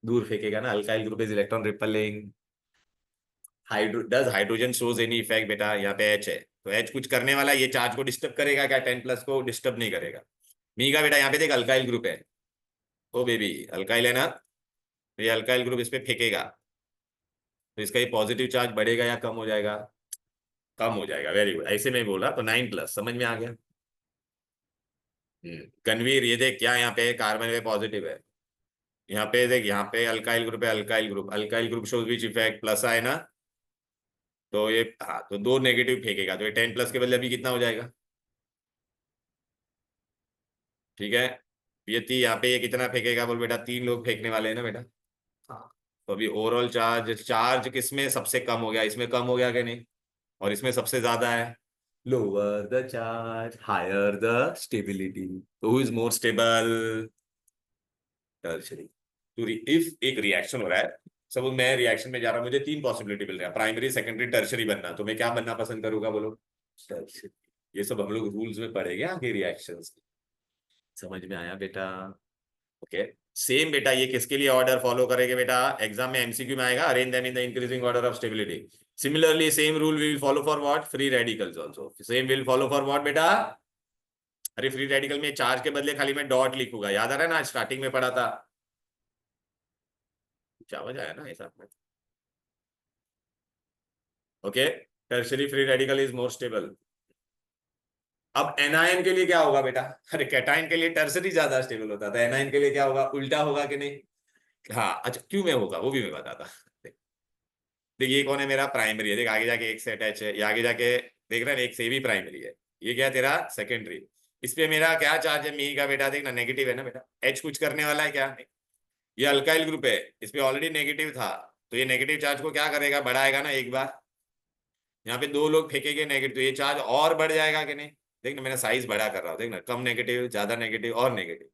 दूर फेंकेगा ना, alkyl group is electron repelling. Hydro does hydrogen shows any effect, बेटा यहाँ पे एच है, तो एच कुछ करने वाला है, ये चार्ज को डिस्टर्ब करेगा क्या, 10 प्लस को डिस्टर्ब नहीं करेगा। मी का बेटा यहाँ पे देख अल्काइल ग्रुप है, ओ बेबी अल्काइल है ना, तो ये अल्काइल ग्रुप इस पे फेंकेगा, तो इसका ये पॉजिटिव चार्ज बढ़ेगा या कम हो जाएगा, कम हो जाएगा, वेरी गुड, ऐसे में बोला तो 9 प्लस समझ में आ गया। कन्वीर ये देख क्या यहाँ पे कार्बन पे पॉजिटिव है, यहाँ पे देख, यहाँ पे अल्काइल ग्रुप है, alkyl group shows which effect, plus आए ना, तो ये हाँ तो दो नेगेटिव फेंकेगा, तो ये 10 प्लस के बदले अभी कितना हो जाएगा, ठीक है। यहाँ पे ये कितना फेंकेगा बोल बेटा, 3 लोग फेंकने वाले हैं ना बेटा, हाँ। तो अभी ओवरऑल चार्ज, चार्ज किसमें सबसे कम हो गया, इसमें कम हो गया कि नहीं, और इसमें सबसे ज्यादा है, lower the charge higher the stability, तो who is more stable, tertiary. तो इफ एक रिएक्शन हो रहा है, सब मैं रिएक्शन में जा रहा हूं, मुझे 3 पॉसिबिलिटी मिल रहा है, प्राइमरी सेकेंडरी टर्शरी बनना, तो मैं क्या बनना पसंद करूंगा बोलो, टर्शरी। ये सब हम लोग रूल्स में पढ़ेंगे आगे रिएक्शंस, समझ में आया बेटा, ओके। सेम बेटा ये किसके लिए ऑर्डर फॉलो करेंगे बेटा, एग्जाम में एमसीक्यू में आएगा, arrange them in the increasing order of stability. Similarly same rule we will follow for what, free radicals also, same will follow for what बेटा, अरे फ्री रेडिकल में चार्ज के बदले खाली मैं डॉट लिखूंगा, याद आ रहा है ना, स्टार्टिंग में पढ़ा था, समझ आया ना ऐसा, okay. Tertiary free radical is more stable. अब एनायन के लिए क्या होगा बेटा, अरे कैटायन के लिए टर्सरी ज्यादा स्टेबल होता था, एनायन के लिए क्या होगा, उल्टा होगा कि नहीं, हाँ अच्छा क्यों में होगा वो भी मैं बताता। देखिए ये कौन है मेरा, प्राइमरी है, देख आगे जाके एक से अटैच है, ये आगे जाके देख रहा है एक से भी प्राइमरी है, ये क्या है तेरा सेकेंडरी। इस पे मेरा क्या चार्ज है मी का बेटा, देखना नेगेटिव है ना बेटा, एच कुछ करने वाला है क्या नहीं। ये अल्काइल ग्रुप है, इस पे ऑलरेडी नेगेटिव था, तो ये नेगेटिव चार्ज को क्या करेगा, बढ़ाएगा ना एक बार, यहाँ पे 2 लोग फेंकेंगे नेगेटिव, तो ये चार्ज और बढ़ जाएगा कि नहीं, देख ना मैंने साइज बड़ा कर रहा हूँ, देख ना कम नेगेटिव ज्यादा नेगेटिव और नेगेटिव,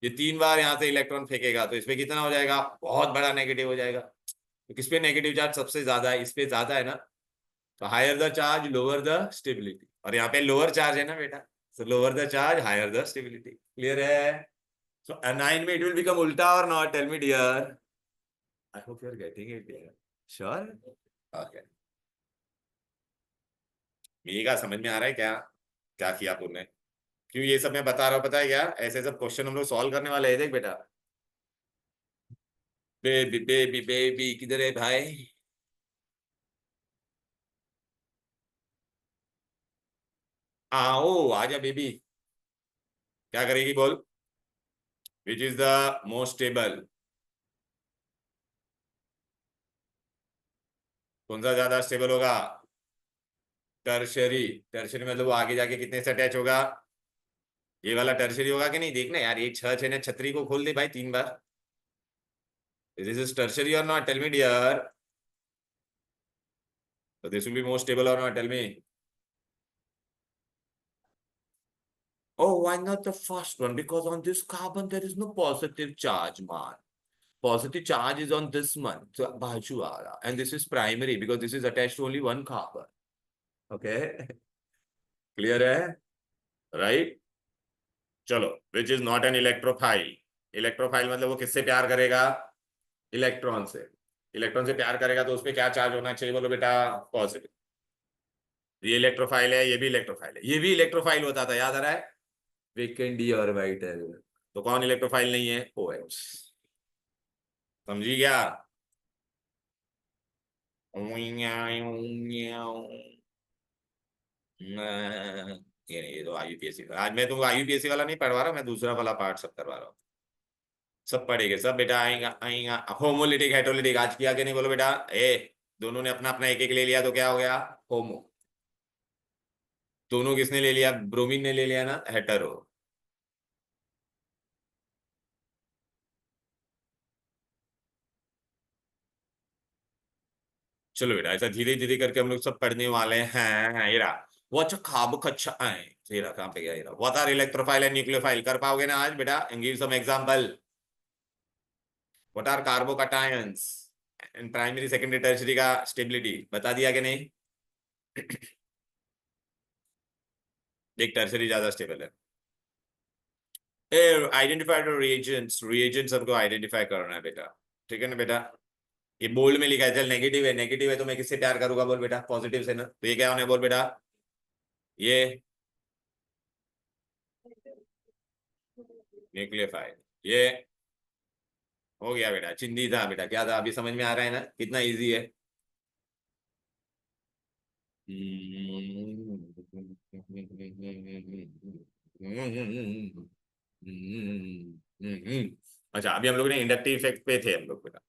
ये 3 बार यहाँ से इलेक्ट्रॉन फेंकेगा, तो इसमें कितना हो जाएगा, बहुत बड़ा नेगेटिव हो जाएगा। तो किस पे नेगेटिव चार्ज सबसे ज्यादा है, इस पे ज्यादा है ना, तो higher the charge lower the stability, और यहाँ पे लोअर चार्ज है ना बेटा, so lower the charge higher the stability, clear है। सो एनाइन में इट विल बिकम उल्टा और not, tell me dear, I hope you are getting it dear, sure, okay. मेगा समझ में आ रहा है क्या, क्या किया आपने, क्यों ये सब मैं बता रहा हूँ पता है क्या, ऐसे सब क्वेश्चन हम लोग सॉल्व करने वाले हैं, देख बेटा, बेबी बेबी बेबी किधर है भाई, आओ आजा बेबी, क्या करेगी बोल, which is the most stable, कौन सा ज्यादा स्टेबल होगा, टर्शरी, टर्शरी मतलब वो आगे जाके कितने से अटैच होगा, ये वाला टर्शरी होगा कि नहीं, देखना यार ये छह छह ने छतरी को खोल दे भाई 3 बार, दिस इज टर्शरी और not, tell me dear, so this will be more stable or not, tell me. Oh, why not the first one? Because on this carbon there is no positive charge, man. Positive charge is on this one, so Bajuwala, and this is primary because this is attached to only one carbon. Okay, clear है, right? चलो, which is not an electrophile. Electrophile मतलब वो किससे प्यार करेगा, electron से, electron से प्यार करेगा तो उसपे क्या चार्ज होना चाहिए बोलो बेटा, पॉजिटिव। ये इलेक्ट्रोफाइल है, ये भी इलेक्ट्रोफाइल है, ये भी इलेक्ट्रोफाइल होता था, याद आ रहा है, वेकेंट डी ऑर्बिटल, तो कौन इलेक्ट्रोफाइल नहीं है, OH, समझी क्या, ये तो IUPAC, आज मैं तुमको IUPAC वाला नहीं पढ़वा रहा, मैं दूसरा वाला पार्ट सब करवा रहा हूँ, सब पढ़ेंगे सब बेटा, आएगा आएगा, होमोलिटिक हेटेरोलिटिक आज किया कि नहीं बोलो बेटा, दोनों ने अपना अपना एक एक ले लिया तो क्या हो गया, होमो, दोनों किसने ले लिया, ब्रोमीन ने ले लिया ना, हेटेरो, चलो बेटा ऐसा धीरे धीरे करके हम लोग सब पढ़ने वाले हैं। ये रहा वो अच्छा खाब खच्चा है। ये रहा कहाँ पे गया, ये रहा what are electrophile and nucleophile. कर पाओगे ना आज बेटा? And give some example. What are carbocations and primary secondary tertiary का स्टेबिलिटी बता दिया कि नहीं? एक टर्शियरी ज्यादा स्टेबल है। आइडेंटिफाई रिएजेंट्स, रिएजेंट्स हमको आइडेंटिफाई करना है बेटा। ठीक है ना बेटा? ये बोल्ड में लिखा है। चल नेगेटिव है, नेगेटिव है तो मैं किससे प्यार करूंगा बोल बेटा? पॉजिटिव से ना। तो ये क्या होना है बोल बेटा? ये न्यूक्लियोफाइल। ये हो गया बेटा। चिंदी था बेटा, क्या था? अभी समझ में आ रहा है ना कितना इजी है? अच्छा अभी हम लोग ने इंडक्टिव इफेक्ट पे थे हम लोग बेटा।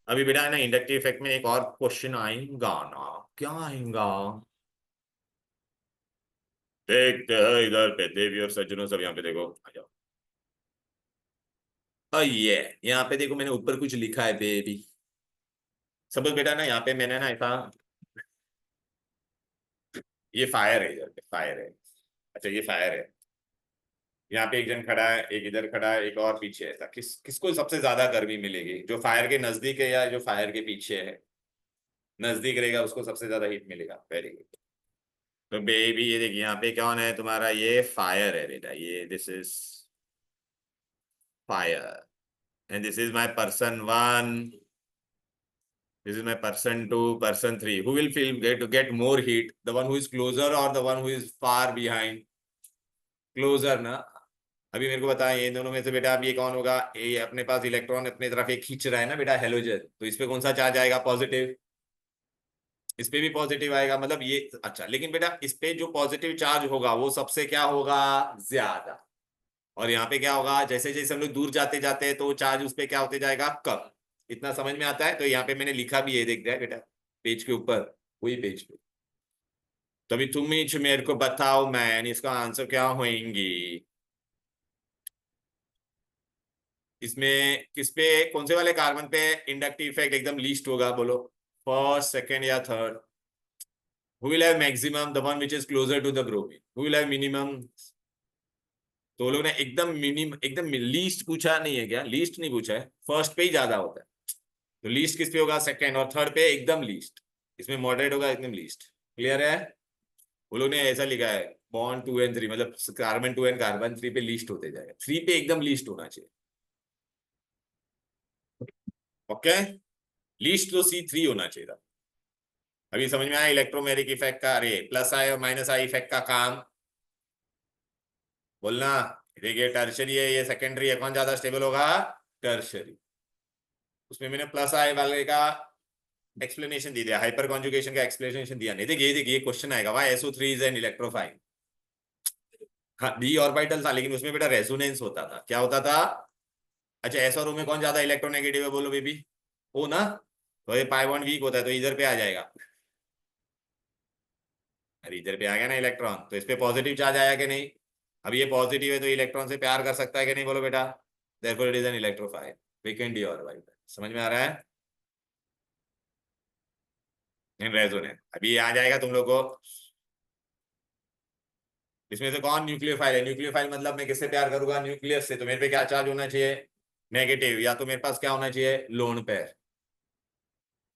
अभी बेटा है ना इंडक्टिव इफेक्ट में एक और क्वेश्चन आएगा ना। क्या आएगा देखते हैं। इधर पे देवी और सज्जनों सब यहाँ पे देखो, आ जाओ। ये यहाँ पे देखो मैंने ऊपर कुछ लिखा है बेबी। सपोज बेटा ना यहाँ पे मैंने ना ऐसा, ये फायर है, इधर पे फायर है। अच्छा ये फायर है। यहाँ पे एक जन खड़ा है, एक इधर खड़ा है, एक और पीछे है। ऐसा किसको सबसे ज्यादा गर्मी मिलेगी? जो फायर के नजदीक है या जो फायर के पीछे है? नजदीक रहेगा उसको सबसे ज्यादा हीट मिलेगा। Very good. तो बेबी ये देखिए यहाँ पे कौन है तुम्हारा? ये फायर है बेटा। ये this is fire and this is my person one, this is my person 2, person 3. Who will feel get more heat? The one who is closer or the one who is far behind? Closer ना। अभी मेरे को बताएं ये दोनों में से बेटा अब ये कौन होगा? ये अपने पास इलेक्ट्रॉन अपने तरफ एक खींच रहा है ना बेटा, हेलोजन। तो इस पे कौन सा चार्ज आएगा? पॉजिटिव। इस पे भी पॉजिटिव आएगा। मतलब ये अच्छा, लेकिन बेटा इस पे जो पॉजिटिव चार्ज होगा वो सबसे क्या होगा? ज्यादा। और यहाँ पे क्या होगा? जैसे जैसे हम लोग दूर जाते जाते हैं तो चार्ज उस पे क्या होते जाएगा? कम। इतना समझ में आता है? तो यहाँ पे मैंने लिखा भी है, देख रहा है बेटा पेज के ऊपर, वही पेज पे। तो अभी तुम ही मेरे को बताओ मैन, इसका आंसर क्या होंगी? इसमें किस पे, कौन से वाले कार्बन पे इंडक्टिव इफेक्ट एकदम लीस्ट होगा बोलो? फर्स्ट, सेकंड या third? Who will have maximum? The one which is closer to the bromine. Who will have minimum? तो लोग ने एकदम मिनिमम एकदम लीस्ट पूछा नहीं है क्या? लीस्ट नहीं पूछा है, फर्स्ट पे ही ज्यादा होता है। तो लीस्ट किस पे होगा? सेकंड। और थर्ड पे एकदम लीस्ट। इसमें मॉडरेट होगा एकदम लीस्ट। क्लियर है? वो लोग ने ऐसा लिखा है बॉन्ड 2 और 3, मतलब कार्बन 2 एंड कार्बन 3 पे लीस्ट होते जाएगा। 3 पे एकदम लीस्ट होना चाहिए। ओके, लीस्ट तो C3 होना चाहिए था। अभी समझ में आया इलेक्ट्रोमेरिक इफेक्ट का? अरे प्लस आई और माइनस आई इफेक्ट का काम बोलना। देखिए टर्शरी है, ये सेकेंडरी है, कौन ज्यादा स्टेबल होगा? टर्शरी। उसमें मैंने प्लस आई वाले का एक्सप्लेनेशन दे दिया, हाइपर कॉन्जुगेशन का एक्सप्लेनेशन दिया नहीं। देखिए देखिए क्वेश्चन आएगा, why SO3 is an electrophile. हाँ डी ऑर्बिटल था लेकिन उसमें बेटा रेजोनेंस होता था। क्या होता था? अच्छा एस और ओ में कौन ज्यादा इलेक्ट्रोनेगेटिव है बोलो बेबी? ओ ना। तो ये पाई बॉन्ड वीक होता है तो इधर पे आ जाएगा। अरे इधर पे आ गया ना इलेक्ट्रॉन, तो इस पे पॉजिटिव चार्ज आया कि नहीं? अब ये पॉजिटिव है तो इलेक्ट्रॉन से प्यार कर सकता है कि नहीं बोलो बेटा? Therefore it is an electrophile. Weekend D orbital. समझ में आ रहा है? इन रेजोनेंस अभी ये आ जाएगा तुम लोग को। इसमें से कौन न्यूक्लियोफाइल है? न्यूक्लियोफाइल मतलब मैं किससे प्यार करूंगा? न्यूक्लियस से। तो मेरे पे क्या चार्ज होना चाहिए? नेगेटिव। या तो मेरे पास क्या होना चाहिए? Lone pair.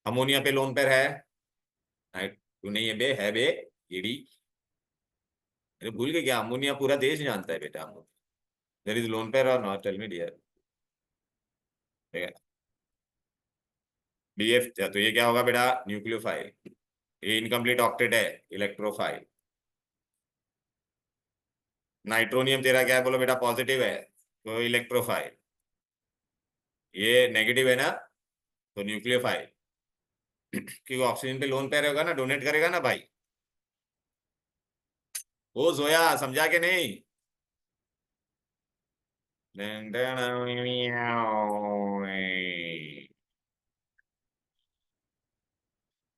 अमोनिया पे लोन पेयर है? तू नहीं है बे, है बे ईडी। अरे भूल गए क्या? अमोनिया पूरा देश जानता है बेटा ammonia. There is lone pair और नॉट, टेल मी डियर। ठीक है। BF तो ये क्या होगा बेटा? न्यूक्लियोफाइल। ये इनकम्प्लीट ऑक्टेट है, इलेक्ट्रोफाइल। नाइट्रोनियम तेरा क्या है बोलो बेटा? पॉजिटिव है तो इलेक्ट्रोफाइल। ये नेगेटिव है ना तो न्यूक्लियोफाइल। क्योंकि ऑक्सीजन पे लोन पेयर होगा ना, डोनेट करेगा ना भाई। ओ जोया समझा के नहीं?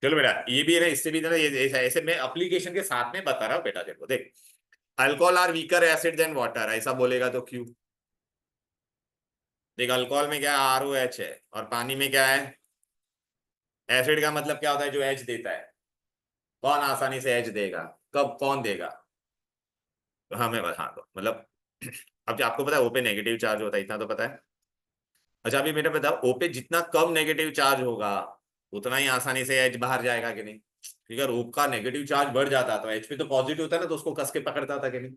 चलो बेटा ये भी है ना, इससे भी ना, ये ऐसे ऐसे मैं एप्लीकेशन के साथ में बता रहा हूँ बेटा। देखो देख, alcohol are weaker acid than water, ऐसा बोलेगा तो क्यों? देख अल्कोहल में क्या है? ROH है, और पानी में क्या है? एसिड का मतलब क्या होता है? जो एच देता है। कौन आसानी से एच देगा? कब कौन देगा? हमें हाँ, तो मतलब अब जो आपको पता है ओ पे नेगेटिव चार्ज होता है, इतना तो पता है। अच्छा अभी मेरे बताओ, ओ पे जितना कम नेगेटिव चार्ज होगा उतना ही आसानी से एच बाहर जाएगा कि नहीं? ठीक है, ओ का नेगेटिव चार्ज बढ़ जाता तो एच पे तो पॉजिटिव होता है ना, तो उसको कस के पकड़ता था कि नहीं?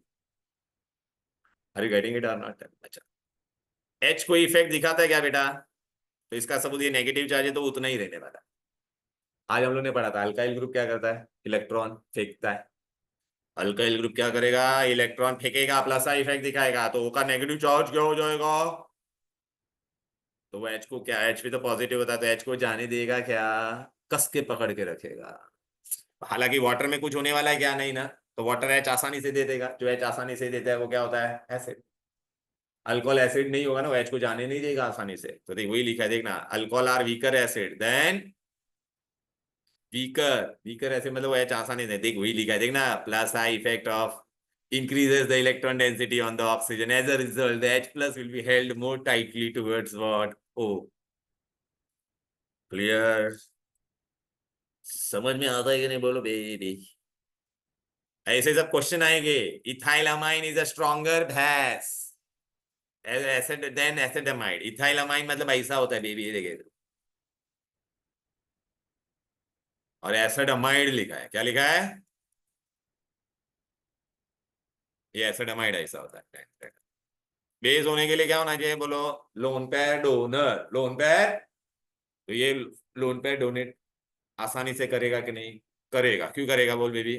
Are you getting it or not? अच्छा, एच कोई इफेक्ट दिखाता है क्या बेटा? तो इसका सबूत ये नेगेटिव चार्ज है तो उतना ही रहने वाला। आज हम लोग ने पढ़ा था अल्काइल ग्रुप क्या करता है? इलेक्ट्रॉन फेंकता है। अल्काइल ग्रुप क्या करेगा? इलेक्ट्रॉन फेंकेगा, प्लस इफेक्ट दिखाएगा, तो ओ का नेगेटिव चार्ज क्या हो जाएगा? तो वो एच को क्या, एच भी तो पॉजिटिव होता है तो एच को जाने देगा क्या? कस के पकड़ के रखेगा। हालांकि वाटर में कुछ होने वाला है क्या? नहीं ना। तो वाटर एच आसानी से दे देगा, जो एच आसानी से देता है वो क्या होता है? एसिड। अल्कोहल एसिड नहीं होगा ना, वो एच को जाने नहीं देगा आसानी से, तो देख वही लिखा है, देखना, alcohol are weaker acid than weaker. Weaker acid मतलब वो एच आसानी से, देख वही लिखा है, देखना, plus I effect of increases the electron density on the oxygen. As a result, the H plus will be held more tightly towards what? O. Clear? समझ में आता है कि नहीं बोलो बेबी? ऐसे सब क्वेश्चन आएंगे। इथाइलामाइन इज अ स्ट्रॉन्गर भैंस एसिड देन एसिडामाइड। इथाइलामाइन मतलब ऐसा होता है बेबी, देखे। और एसिडामाइड लिखा है, क्या लिखा है? ये एसिडामाइड ऐसा होता है। बेस होने के लिए क्या होना चाहिए बोलो? Loan pair donor. Lone pair, तो ये लोन पेयर डोनेट आसानी से करेगा कि नहीं? करेगा। क्यों करेगा बोल बेबी?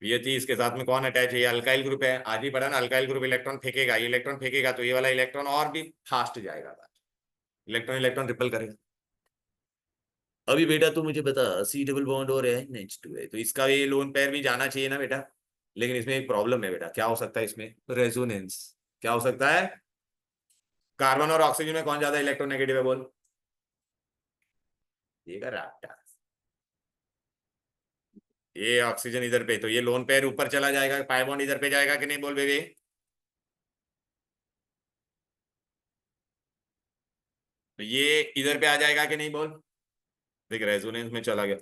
ये थी, इसके साथ में कौन अटैच है? ये अल्काइल ग्रुप है, आज ही पढ़ा ना, अल्काइल ग्रुप इलेक्ट्रॉन फेंकेगा, ये इलेक्ट्रॉन फेंकेगा तो ये वाला इलेक्ट्रॉन और भी फास्ट जाएगा, इलेक्ट्रॉन इलेक्ट्रॉन रिपल करेगा। अभी बेटा तू मुझे बता, सी डबल बॉन्ड और NH2 है, तो इसका ये लोन पेयर भी जाना चाहिए ना बेटा। लेकिन इसमें एक प्रॉब्लम है बेटा, क्या हो सकता है इसमें? रेजोनेंस। क्या हो सकता है? कार्बन और ऑक्सीजन में कौन ज्यादा इलेक्ट्रोनेगेटिव है बोल? ये का रट्टा। ये ऑक्सीजन इधर पे, तो ये लोन पेयर ऊपर चला जाएगा, पाई बॉन्ड इधर पे जाएगा कि नहीं बोल बेबी? तो ये इधर पे आ जाएगा कि नहीं बोल? देख रेजोनेंस में चला गया।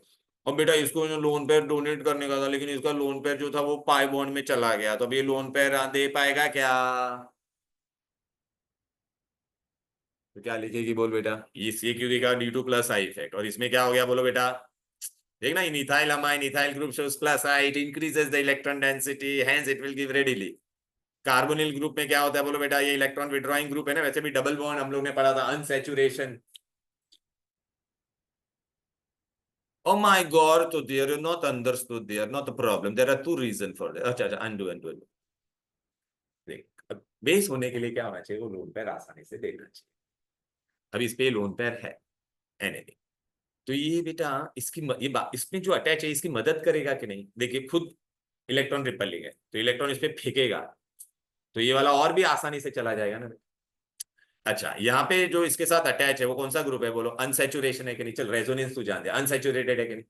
अब बेटा इसको लोन पेयर डोनेट करने का था, लेकिन इसका लोन पेयर जो था वो पाई बॉन्ड में चला गया, तो अब ये लोन पेयर दे पाएगा क्या? तो क्या लिखेगी बोल बेटा? ये क्यों दिखा? D2 प्लस आई इफेक्ट, और इसमें क्या हो गया बोलो बेटा? देखना, in ethyl amine ethyl group shows plus I, it increases the electron density, hence it will give readily. Carbonyl group में क्या होता है बोलो बेटा? ये इलेक्ट्रॉन विड्रॉइंग ग्रुप है ना, वैसे भी डबल बॉन्ड हम लोग ने पढ़ा था, unsaturation. Oh my God, so there are not understood, there not a problem, there are two reason for that. अच्छा अच्छा, undo. देख, बेस होने के लिए क्या होना चाहिए? वो लोन पेयर आसानी से देना चाहिए। अब इस पे लोन पेयर है NA, तो ये बेटा इसकी इसमें जो अटैच है इसकी मदद करेगा कि नहीं? देखिए खुद इलेक्ट्रॉन रिपलिंग है, तो इलेक्ट्रॉन इस पे फेंकेगा, तो ये वाला और भी आसानी से चला जाएगा ना। अच्छा, यहाँ पे जो इसके साथ अटैच है वो कौन सा ग्रुप है बोलो? अनसैचुरेशन है कि नहीं? चल रेजोनेंस तू जान दे, अनसैचुरेटेड है कि नहीं?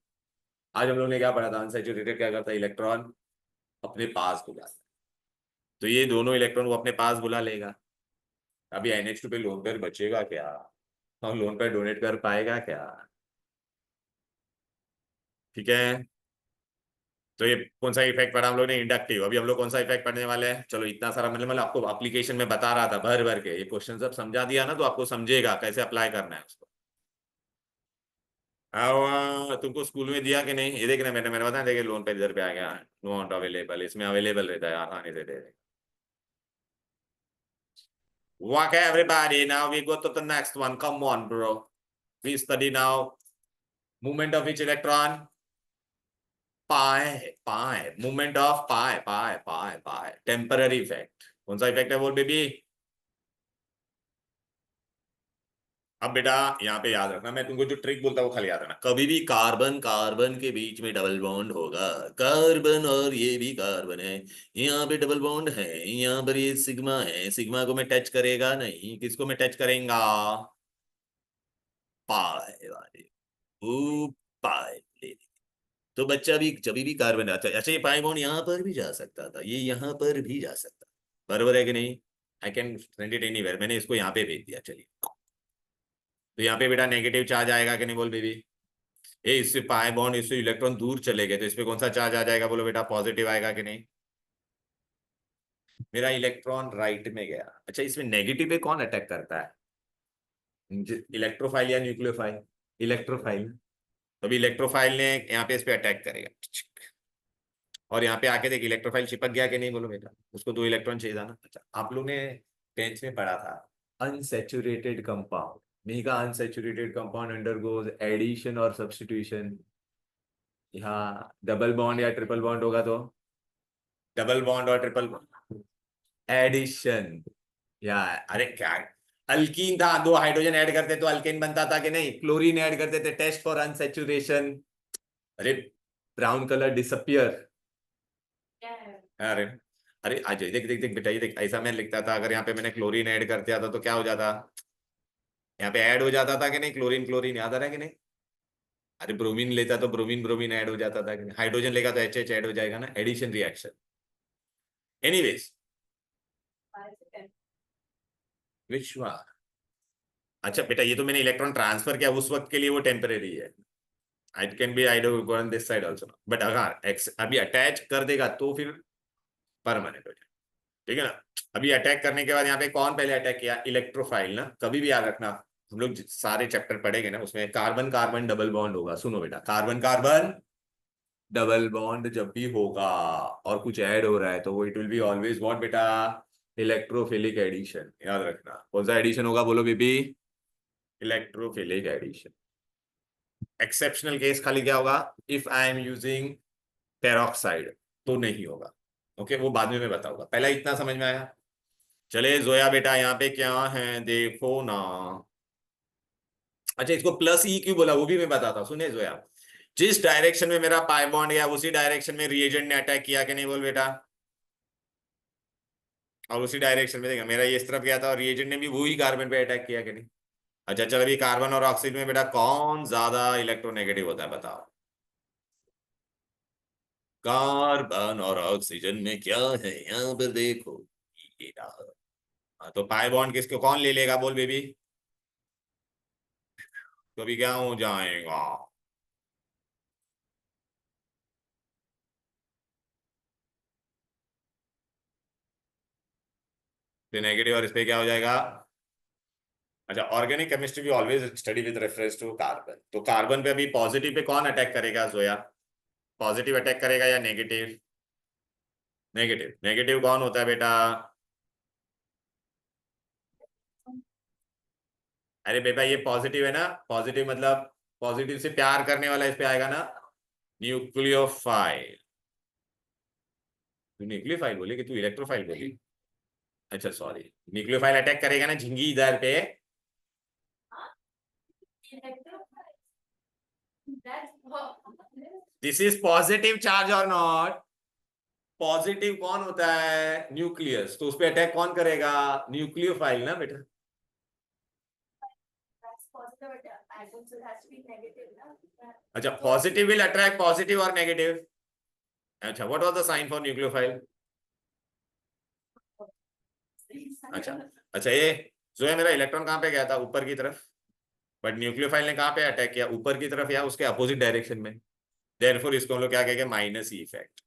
आज हम लोग ने क्या पढ़ा था? अनसैचुरेटेड क्या करता है? इलेक्ट्रॉन अपने पास बुलाता है, तो ये दोनों इलेक्ट्रॉन वो अपने पास बुला लेगा। अभी NH2 पे लोन पेयर बचेगा क्या? हम लोन पेयर डोनेट कर पाएगा क्या? ठीक है, तो ये कौन सा इफेक्ट पढ़ा हम लोग ने? इंडक्टिव। अभी हम लोग कौन सा इफेक्ट पढ़ने वाले हैं? चलो इतना सारा मतलब आपको एप्लीकेशन में बता रहा था भर भर के, ये क्वेश्चन सब समझा दिया ना, तो आपको समझेगा कैसे अप्लाई करना है उसको। तुमको स्कूल में दिया कि नहीं? ये देखना, मैंने मैंने बताया, देखिए लोन पे इधर पे आ गया, नॉट अवेलेबल, इसमें अवेलेबल रहता है, आसानी से दे दे। Okay, everybody, now we go to the next one. Come on, bro. We study now. Movement of each electron. Pi. Movement of pi. Temporary effect. कौन सा इफेक्ट है बोल बेबी? अब बेटा यहाँ पे याद रखना, मैं तुमको जो ट्रिक बोलता हूँ वो खाली याद रखना, कभी भी कार्बन कार्बन के बीच में डबल बॉन्ड होगा, कार्बन और ये भी कार्बन है, यहाँ पे डबल बॉन्ड है, यहाँ पर ये सिग्मा है, सिग्मा को मैं टच करेगा नहीं, किसको मैं टच करेगा? पाए वाले, ओ पाए ले। तो बच्चा भी जब भी कार्बन आता है, अच्छा ये पाई बॉन्ड यहाँ पर भी जा सकता था, ये यहाँ पर भी जा सकता, बरोबर है कि नहीं? I can send it anywhere, मैंने इसको यहाँ पे भेज दिया, चलिए। तो यहाँ पे बेटा नेगेटिव चार्ज आएगा कि नहीं बोल बेबी। ये इससे पाई बॉन्ड, इससे इलेक्ट्रॉन दूर चले गए तो इस पे कौन सा चार्ज आ जाएगा बोलो बेटा, पॉजिटिव आएगा कि नहीं। मेरा इलेक्ट्रॉन राइट में गया। अच्छा इसमें नेगेटिव पे कौन अटैक करता है, इलेक्ट्रोफाइल या न्यूक्लियोफाइल, इलेक्ट्रोफाइल। तो अभी इलेक्ट्रोफाइल ने यहाँ पे इस पे अटैक करेगा, और यहाँ पे आके देख इलेक्ट्रोफाइल चिपक गया कि नहीं बोलो बेटा, उसको 2 इलेक्ट्रॉन चाहिए था ना। अच्छा आप लोग ने 10th में पढ़ा था अनसैचुरेटेड कंपाउंड, मेगा अनसैचुरेटेड कंपाउंड अंडरगोज एडिशन और सब्स्टिट्यूशन। यहाँ डबल बॉन्ड या ट्रिपल बॉन्ड होगा तो डबल बॉन्ड और ट्रिपल एडिशन। या अरे क्या अल्कीन था, 2 हाइड्रोजन ऐड करते तो अल्केन बनता था कि नहीं, क्लोरीन ऐड करते थे, टेस्ट फॉर अनसैचुरेशन। अरे ब्राउन कलर डिसअपियर। अरे अरे आज देख देख देख बेटा, ये देख ऐसा मैं लिखता था, अगर यहाँ पे मैंने क्लोरीन ऐड कर दिया था तो क्या हो जाता, यहाँ पे ऐड हो जाता था कि नहीं, क्लोरीन क्लोरीन याद आ रहा है कि नहीं। अरे ब्रोमीन लेता तो ब्रोमीन ब्रोमीन ऐड हो जाता था कि नहीं, हाइड्रोजन लेगा तो एच ऐड हो जाएगा ना, addition reaction. Anyways which one. अच्छा बेटा ये तो मैंने इलेक्ट्रॉन ट्रांसफर किया, उस वक्त के लिए वो टेम्परेरी है। It can be I don't go on this side also, but अगर अभी अटैच कर देगा तो फिर परमानेंट हो जाए, ठीक है ना। अभी अटैक करने के बाद यहाँ पे कौन पहले अटैक किया, इलेक्ट्रोफाइल ना। कभी भी याद रखना, हम लोग सारे चैप्टर पढ़ेंगे ना, उसमें कार्बन कार्बन डबल बॉन्ड होगा। सुनो बेटा, कार्बन कार्बन डबल बॉन्ड जब भी होगा और कुछ ऐड हो रहा है तो वो it will be always what बेटा, इलेक्ट्रोफिलिक एडिशन। याद रखना कौन सा एडिशन होगा बोलो baby, electrophilic addition. Exceptional case खाली क्या होगा, if I am using peroxide तो नहीं होगा। ओके वो बाद में मैं बताऊंगा, पहला इतना समझ में आया। चले जोया बेटा यहाँ पे क्या है देखो ना। अच्छा इसको प्लस ई क्यों बोला वो भी मैं बताता हूँ, सुने जोया। जिस डायरेक्शन में मेरा पाई बॉन्ड गया उसी डायरेक्शन में रिएजेंट ने अटैक किया कि नहीं बोल बेटा, और उसी डायरेक्शन में देखा मेरा ये इस तरफ गया था और रिएजेंट ने भी वही कार्बन पे अटैक किया कि नहीं। अच्छा चलो अभी कार्बन और ऑक्सीजन में बेटा कौन ज्यादा इलेक्ट्रोनेगेटिव होता है बताओ, कार्बन और ऑक्सीजन में क्या है यहाँ पर देखो, ये रहा। हाँ, तो पाई बॉन्ड किसको कौन ले लेगा बोल बेबी, तो अभी क्या हो जाएगा, तो नेगेटिव और इस पे क्या हो जाएगा। अच्छा ऑर्गेनिक केमिस्ट्री भी always study with reference to carbon, तो कार्बन पे अभी पॉजिटिव पे कौन अटैक करेगा जोया, पॉजिटिव अटैक करेगा या नेगेटिव, नेगेटिव। नेगेटिव कौन होता है बेटा, अरे बेटा ये पॉजिटिव है ना, पॉजिटिव मतलब पॉजिटिव से प्यार करने वाला इस पे आएगा ना, न्यूक्लियोफाइल। तू न्यूक्लियोफाइल बोली कि तू इलेक्ट्रोफाइल बोली, अच्छा सॉरी, न्यूक्लियोफाइल अटैक करेगा ना झिंगी इधर पे। दिस इज पॉजिटिव चार्ज और नॉट, पॉजिटिव कौन होता है न्यूक्लियस, तो उस पे अटैक कौन करेगा, न्यूक्लियोफाइल ना बेटा। अच्छा पॉजिटिव विल अट्रैक्ट पॉजिटिव और नेगेटिव। अच्छा what was the sign for nucleophile. अच्छा अच्छा ये जो है मेरा इलेक्ट्रॉन कहाँ पे गया था, ऊपर की तरफ, बट न्यूक्लियोफाइल ने कहाँ पे अटैक किया, ऊपर की तरफ या उसके अपोजिट डायरेक्शन में। देयरफॉर इसको हम लोग क्या कहेंगे, माइनस ई इफेक्ट।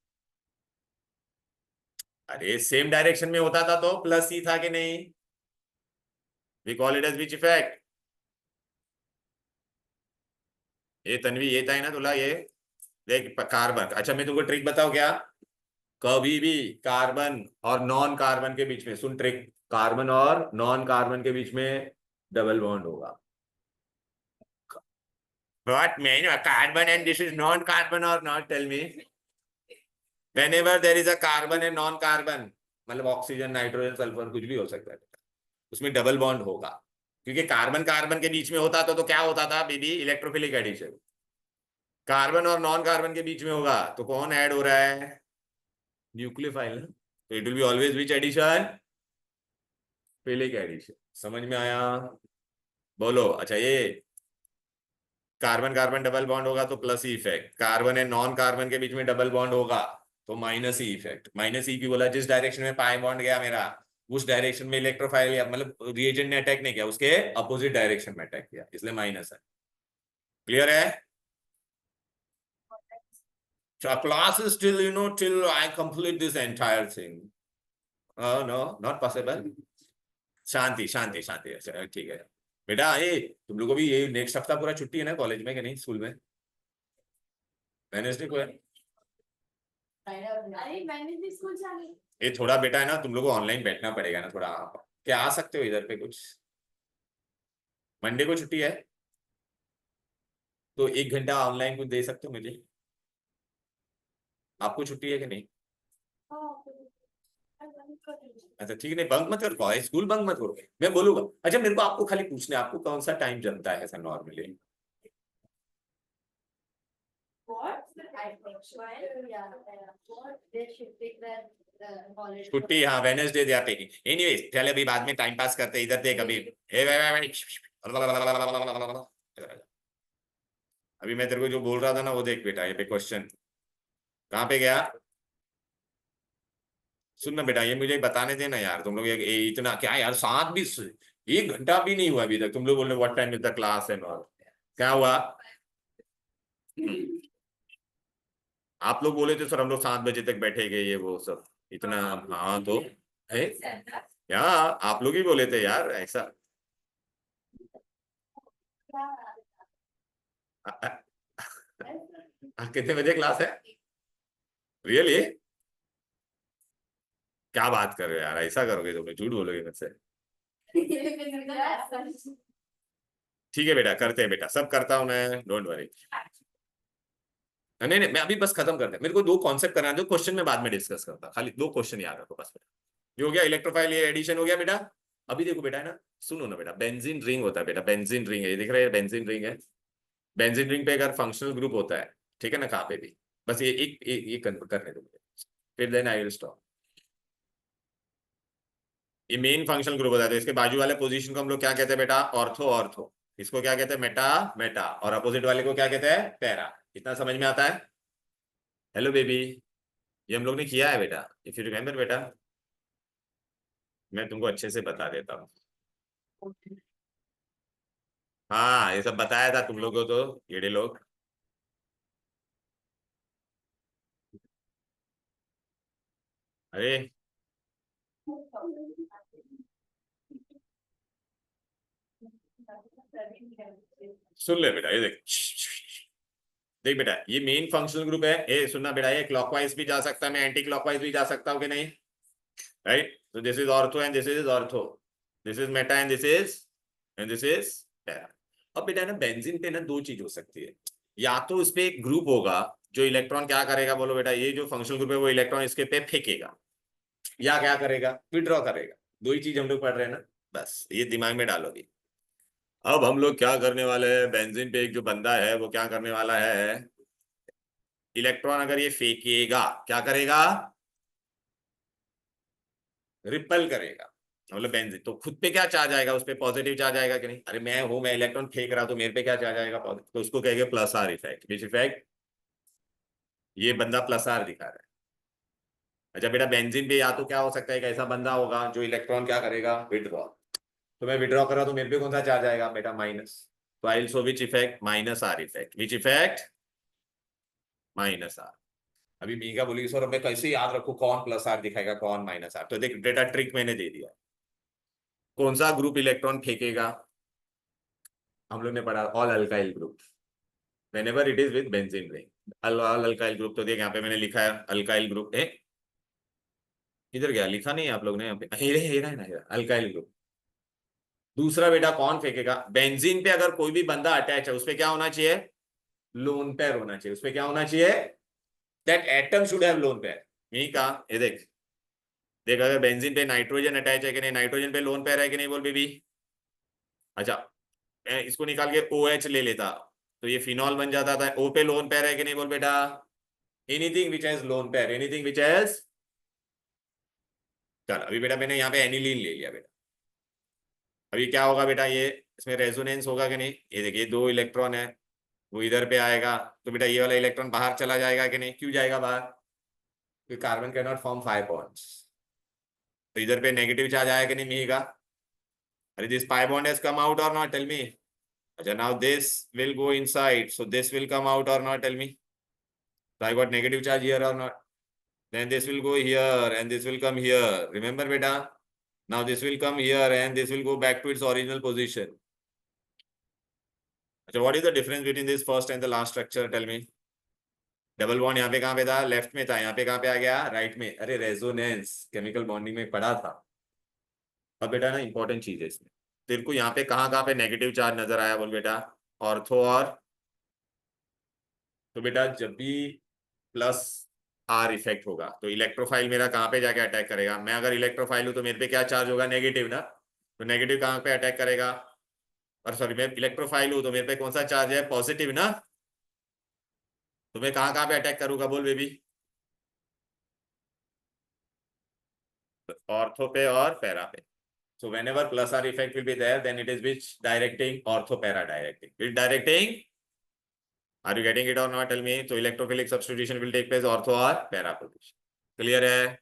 अरे सेम डायरेक्शन में होता था तो प्लस ई था कि नहीं, we call it as which effect. ये तन्वी ये था ना तुला ये, देख कार्बन। अच्छा मैं तुमको ट्रिक बताऊं क्या, कभी भी कार्बन और नॉन कार्बन के बीच में, सुन ट्रिक, कार्बन और नॉन कार्बन के बीच में डबल बॉन्ड होगा। What mean carbon and this is non-carbon or not? Tell me. Whenever there is a carbon and non-carbon, मतलब ऑक्सीजन नाइट्रोजन सल्फर कुछ भी हो सकता है, उसमें डबल बॉन्ड होगा, क्योंकि कार्बन कार्बन के बीच में होता तो क्या होता था बेबी, इलेक्ट्रोफिलिक एडिशन। कार्बन और नॉन कार्बन के बीच में होगा तो कौन ऐड हो रहा है, न्यूक्लियोफाइल ना, तो it will be always which addition, philic addition. समझ में आया बोलो। अच्छा ये कार्बन कार्बन डबल बॉन्ड होगा तो plus E effect, carbon and non carbon के बीच में डबल बॉन्ड होगा तो माइनस ई इफेक्ट। माइनस ई की बोला जिस डायरेक्शन में पाई बॉन्ड गया मेरा उस डायरेक्शन में इलेक्ट्रोफाइल या मतलब रिएजेंट ने अटैक नहीं किया, उसके अपोजिट डायरेक्शन में अटैक किया, इसलिए माइनस है। क्लियर है? Class is still till I complete this entire thing. No, not possible. शांति शांति शांति, अच्छा ठीक है बेटा। ये तुम लोगों को भी ये नेक्स्ट हफ्ता पूरा छुट्टी है ना कॉलेज में कि नहीं, स्कूल में? वेडनेसडे को है।
अरे मैंने भी स्कूल जाने।
ये थोड़ा बेटा है ना, तुम लोगों को ऑनलाइन बैठना पड़ेगा ना थोड़ा। क्या आ सकते हो इधर पे कुछ? मंडे को छुट्टी है तो 1 घंटा ऑनलाइन कुछ दे सकते हो मुझे? आपको छुट्टी है कि नहीं? अच्छा ठीक है, नहीं बंक मत करो स्कूल, बंक मत करो, मैं बोलूंगा। अच्छा मेरे को आपको खाली पूछना है, आपको कौन सा टाइम जमता है ऐसा नॉर्मली? छुट्टी हाँ वेडनेसडे दे आते। एनीवेज चल अभी बाद में टाइम पास करते, इधर देख अभी। अभी मैं तेरे को जो बोल रहा था ना वो देख बेटा, ये पे क्वेश्चन कहाँ पे गया? सुन ना बेटा, ये मुझे बताने देना यार। तुम लोग ये इतना क्या यार, 1 घंटा भी नहीं हुआ अभी तक, तुम लोग बोल रहे what time is the class and all. क्या हुआ? आप लोग बोले थे सर हम लोग 7 बजे तक बैठेंगे ये वो सब, इतना। हाँ तो है क्या, आप लोग ही बोले थे यार ऐसा। कितने बजे क्लास है? रियली? क्या बात कर रहे हो यार, ऐसा करोगे तो झूठ बोलोगे मुझसे। ठीक है बेटा, करते हैं बेटा, सब करता हूं मैं, डोंट वरी। नहीं नहीं, मैं अभी बस खत्म करते हैं, मेरे को 2 कॉन्सेप्ट करना है, जो क्वेश्चन में बाद में डिस्कस करता, खाली 2 क्वेश्चन याद रखो बस बेटा। ये हो गया इलेक्ट्रोफाइल, ये एडिशन हो गया बेटा। अभी देखो बेटा है ना, सुनो ना बेटा, बेंजीन रिंग होता है बेटा, बेंजीन रिंग है, ये दिख रहा है बेंजीन रिंग है। बेंजीन रिंग पे अगर फंक्शनल ग्रुप होता है, ठीक है ना, कहाँ पे भी, बस ये करने दो मुझे, फिर देन आई विल स्टॉप। ये मेन फंक्शनल ग्रुप होता है, तो इसके बाजू वाले पोजीशन को हम लोग क्या कहते हैं बेटा? Ortho ortho. इसको क्या कहते हैं? Meta Meta. और अपोजिट वाले को क्या कहते हैं? पैरा। इतना समझ में आता है? हेलो बेबी, ये हम लोग ने किया है बेटा, इफ यू रिमेम्बर बेटा, मैं तुमको अच्छे से बता देता हूँ। हाँ ये सब बताया था तुम लोगों को तो, येड़े लोग। अरे सुन ले बेटा, ये देख, देख बेटा, ये मेन फंक्शनल ग्रुप है। ए सुनना बेटा, ये क्लॉकवाइज भी जा सकता है, मैं एंटी क्लॉकवाइज भी जा सकता हूँ कि नहीं? राइट, तो this is ortho and this is ortho, this is Meta and this is para. अब बेटा ना बेंजीन पे ना 2 चीज हो सकती है, या तो इस पे एक ग्रुप होगा जो इलेक्ट्रॉन क्या करेगा, बोलो बेटा, ये जो फंक्शनल ग्रुप है वो इलेक्ट्रॉन इसके पे फेंकेगा, या क्या करेगा? विड्रॉ करेगा। 2 ही चीज हम लोग पढ़ रहे हैं ना, बस ये दिमाग में डालोगे। अब हम लोग क्या करने वाले हैं, बेंजीन पे एक जो बंदा है वो क्या करने वाला है, इलेक्ट्रॉन अगर ये फेंकेगा क्या करेगा? रिपल करेगा। मतलब बेंजीन तो खुद पे क्या चार्ज आएगा, उस पे पॉजिटिव चार्ज आएगा कि नहीं? अरे मैं हूं, मैं इलेक्ट्रॉन फेंक रहा तो मेरे पे क्या चार्ज आएगा? पॉजिटिव। तो उसको कहेंगे plus are effect. Which effect? ये बंदा प्लस आर दिखा रहा है। अच्छा बेटा, बेंजीन पे या तो क्या हो सकता है, एक ऐसा बंदा होगा जो इलेक्ट्रॉन क्या करेगा? विड्रॉ। तो मैं विड्रॉ कर रहा तो मेरे पे कौन सा चार्ज आएगा बेटा? माइनस। तो I will show which effect? Minus R effect. Which effect? Minus R. अभी मीका बोली सर मैं कैसे याद रखूं कौन प्लस आर दिखाएगा कौन माइनस आर? तो देख डेटा ट्रिक मैंने दे दिया। कौन सा ग्रुप इलेक्ट्रॉन फेंकेगा? हम लोग ने पढ़ा all alkyl group, whenever it is with benzene ring. All alkyl group, तो देख यहाँ पे मैंने लिखा है अल्काइल ग्रुप है, इधर गया, लिखा नहीं है आप लोग ने यहाँ पे, ये रहा है ना, अल्काइल ग्रुप। दूसरा बेटा कौन फेंकेगा? बेंजीन पे अगर कोई भी बंदा अटैच है उस पे क्या होना चाहिए? लोन पेयर होना चाहिए। उस पे क्या होना चाहिए? That atom should have lone pair. यही कहा, ये देख, देख अगर बेंजीन पे नाइट्रोजन अटैच है कि नहीं, नाइट्रोजन पे लोन पेयर है कि नहीं, बोल बेबी। अच्छा, मैं इसको निकाल के OH ले लेता तो ये फिनॉल बन जाता था, O पे लोन पेयर है कि नहीं, बोल बेटा। Anything which has lone pair, anything which has. चल अभी बेटा मैंने यहाँ पे एनिलीन ले लिया बेटा, अभी क्या होगा बेटा, ये इसमें रेजोनेंस होगा कि नहीं? ये देखिए 2 इलेक्ट्रॉन है, वो इधर पे आएगा, तो बेटा ये वाला इलेक्ट्रॉन बाहर चला जाएगा कि नहीं? क्यों जाएगा बाहर? Carbon can not form 5 bonds. तो इधर पे नेगेटिव चार्ज आया कि नहीं मिही का? अरे this pi bond has come out or not, tell me. अच्छा, now this will go inside, so this will come out or not, tell me. So I got negative charge here or not? Then this will go here and this will come here. Remember, beta? Now this will come here and this will go back to its original position. So what is the difference between this first and the last structure? Tell me. Double bond यहाँ पे कहाँ पे था? Left में था. यहाँ पे कहाँ पे आ गया? राइट में. अरे रेजोनेंस केमिकल बॉन्डिंग में पढ़ा था. अब बेटा ना इंपॉर्टेंट चीज है इसमें. तेरे को यहाँ पे कहाँ पे नेगेटिव चार्ज नजर आया? बोल बेटा. ऑर्थो और. तो बेटा जब भी प्लस आर इफेक्ट होगा तो इलेक्ट्रोफाइल मेरा कहाँ पे जाके अटैक करेगा? मैं अगर इलेक्ट्रोफाइल हूं तो मेरे पे क्या चार्ज होगा? नेगेटिव ना. तो नेगेटिव कहाँ पे अटैक करेगा? और सॉरी, मैं इलेक्ट्रोफाइल हूं तो मेरे पे कौन सा चार्ज है? पॉजिटिव ना. तो मैं कहाँ पे अटैक करूंगा? बोल बेबी. ऑर्थो पे और पैरा पे. So whenever plus R effect will be there, then it is which directing? Ortho para directing. Which directing? Are you getting it or not? Tell me. So electrophilic substitution will take place ortho or para position. Clear है?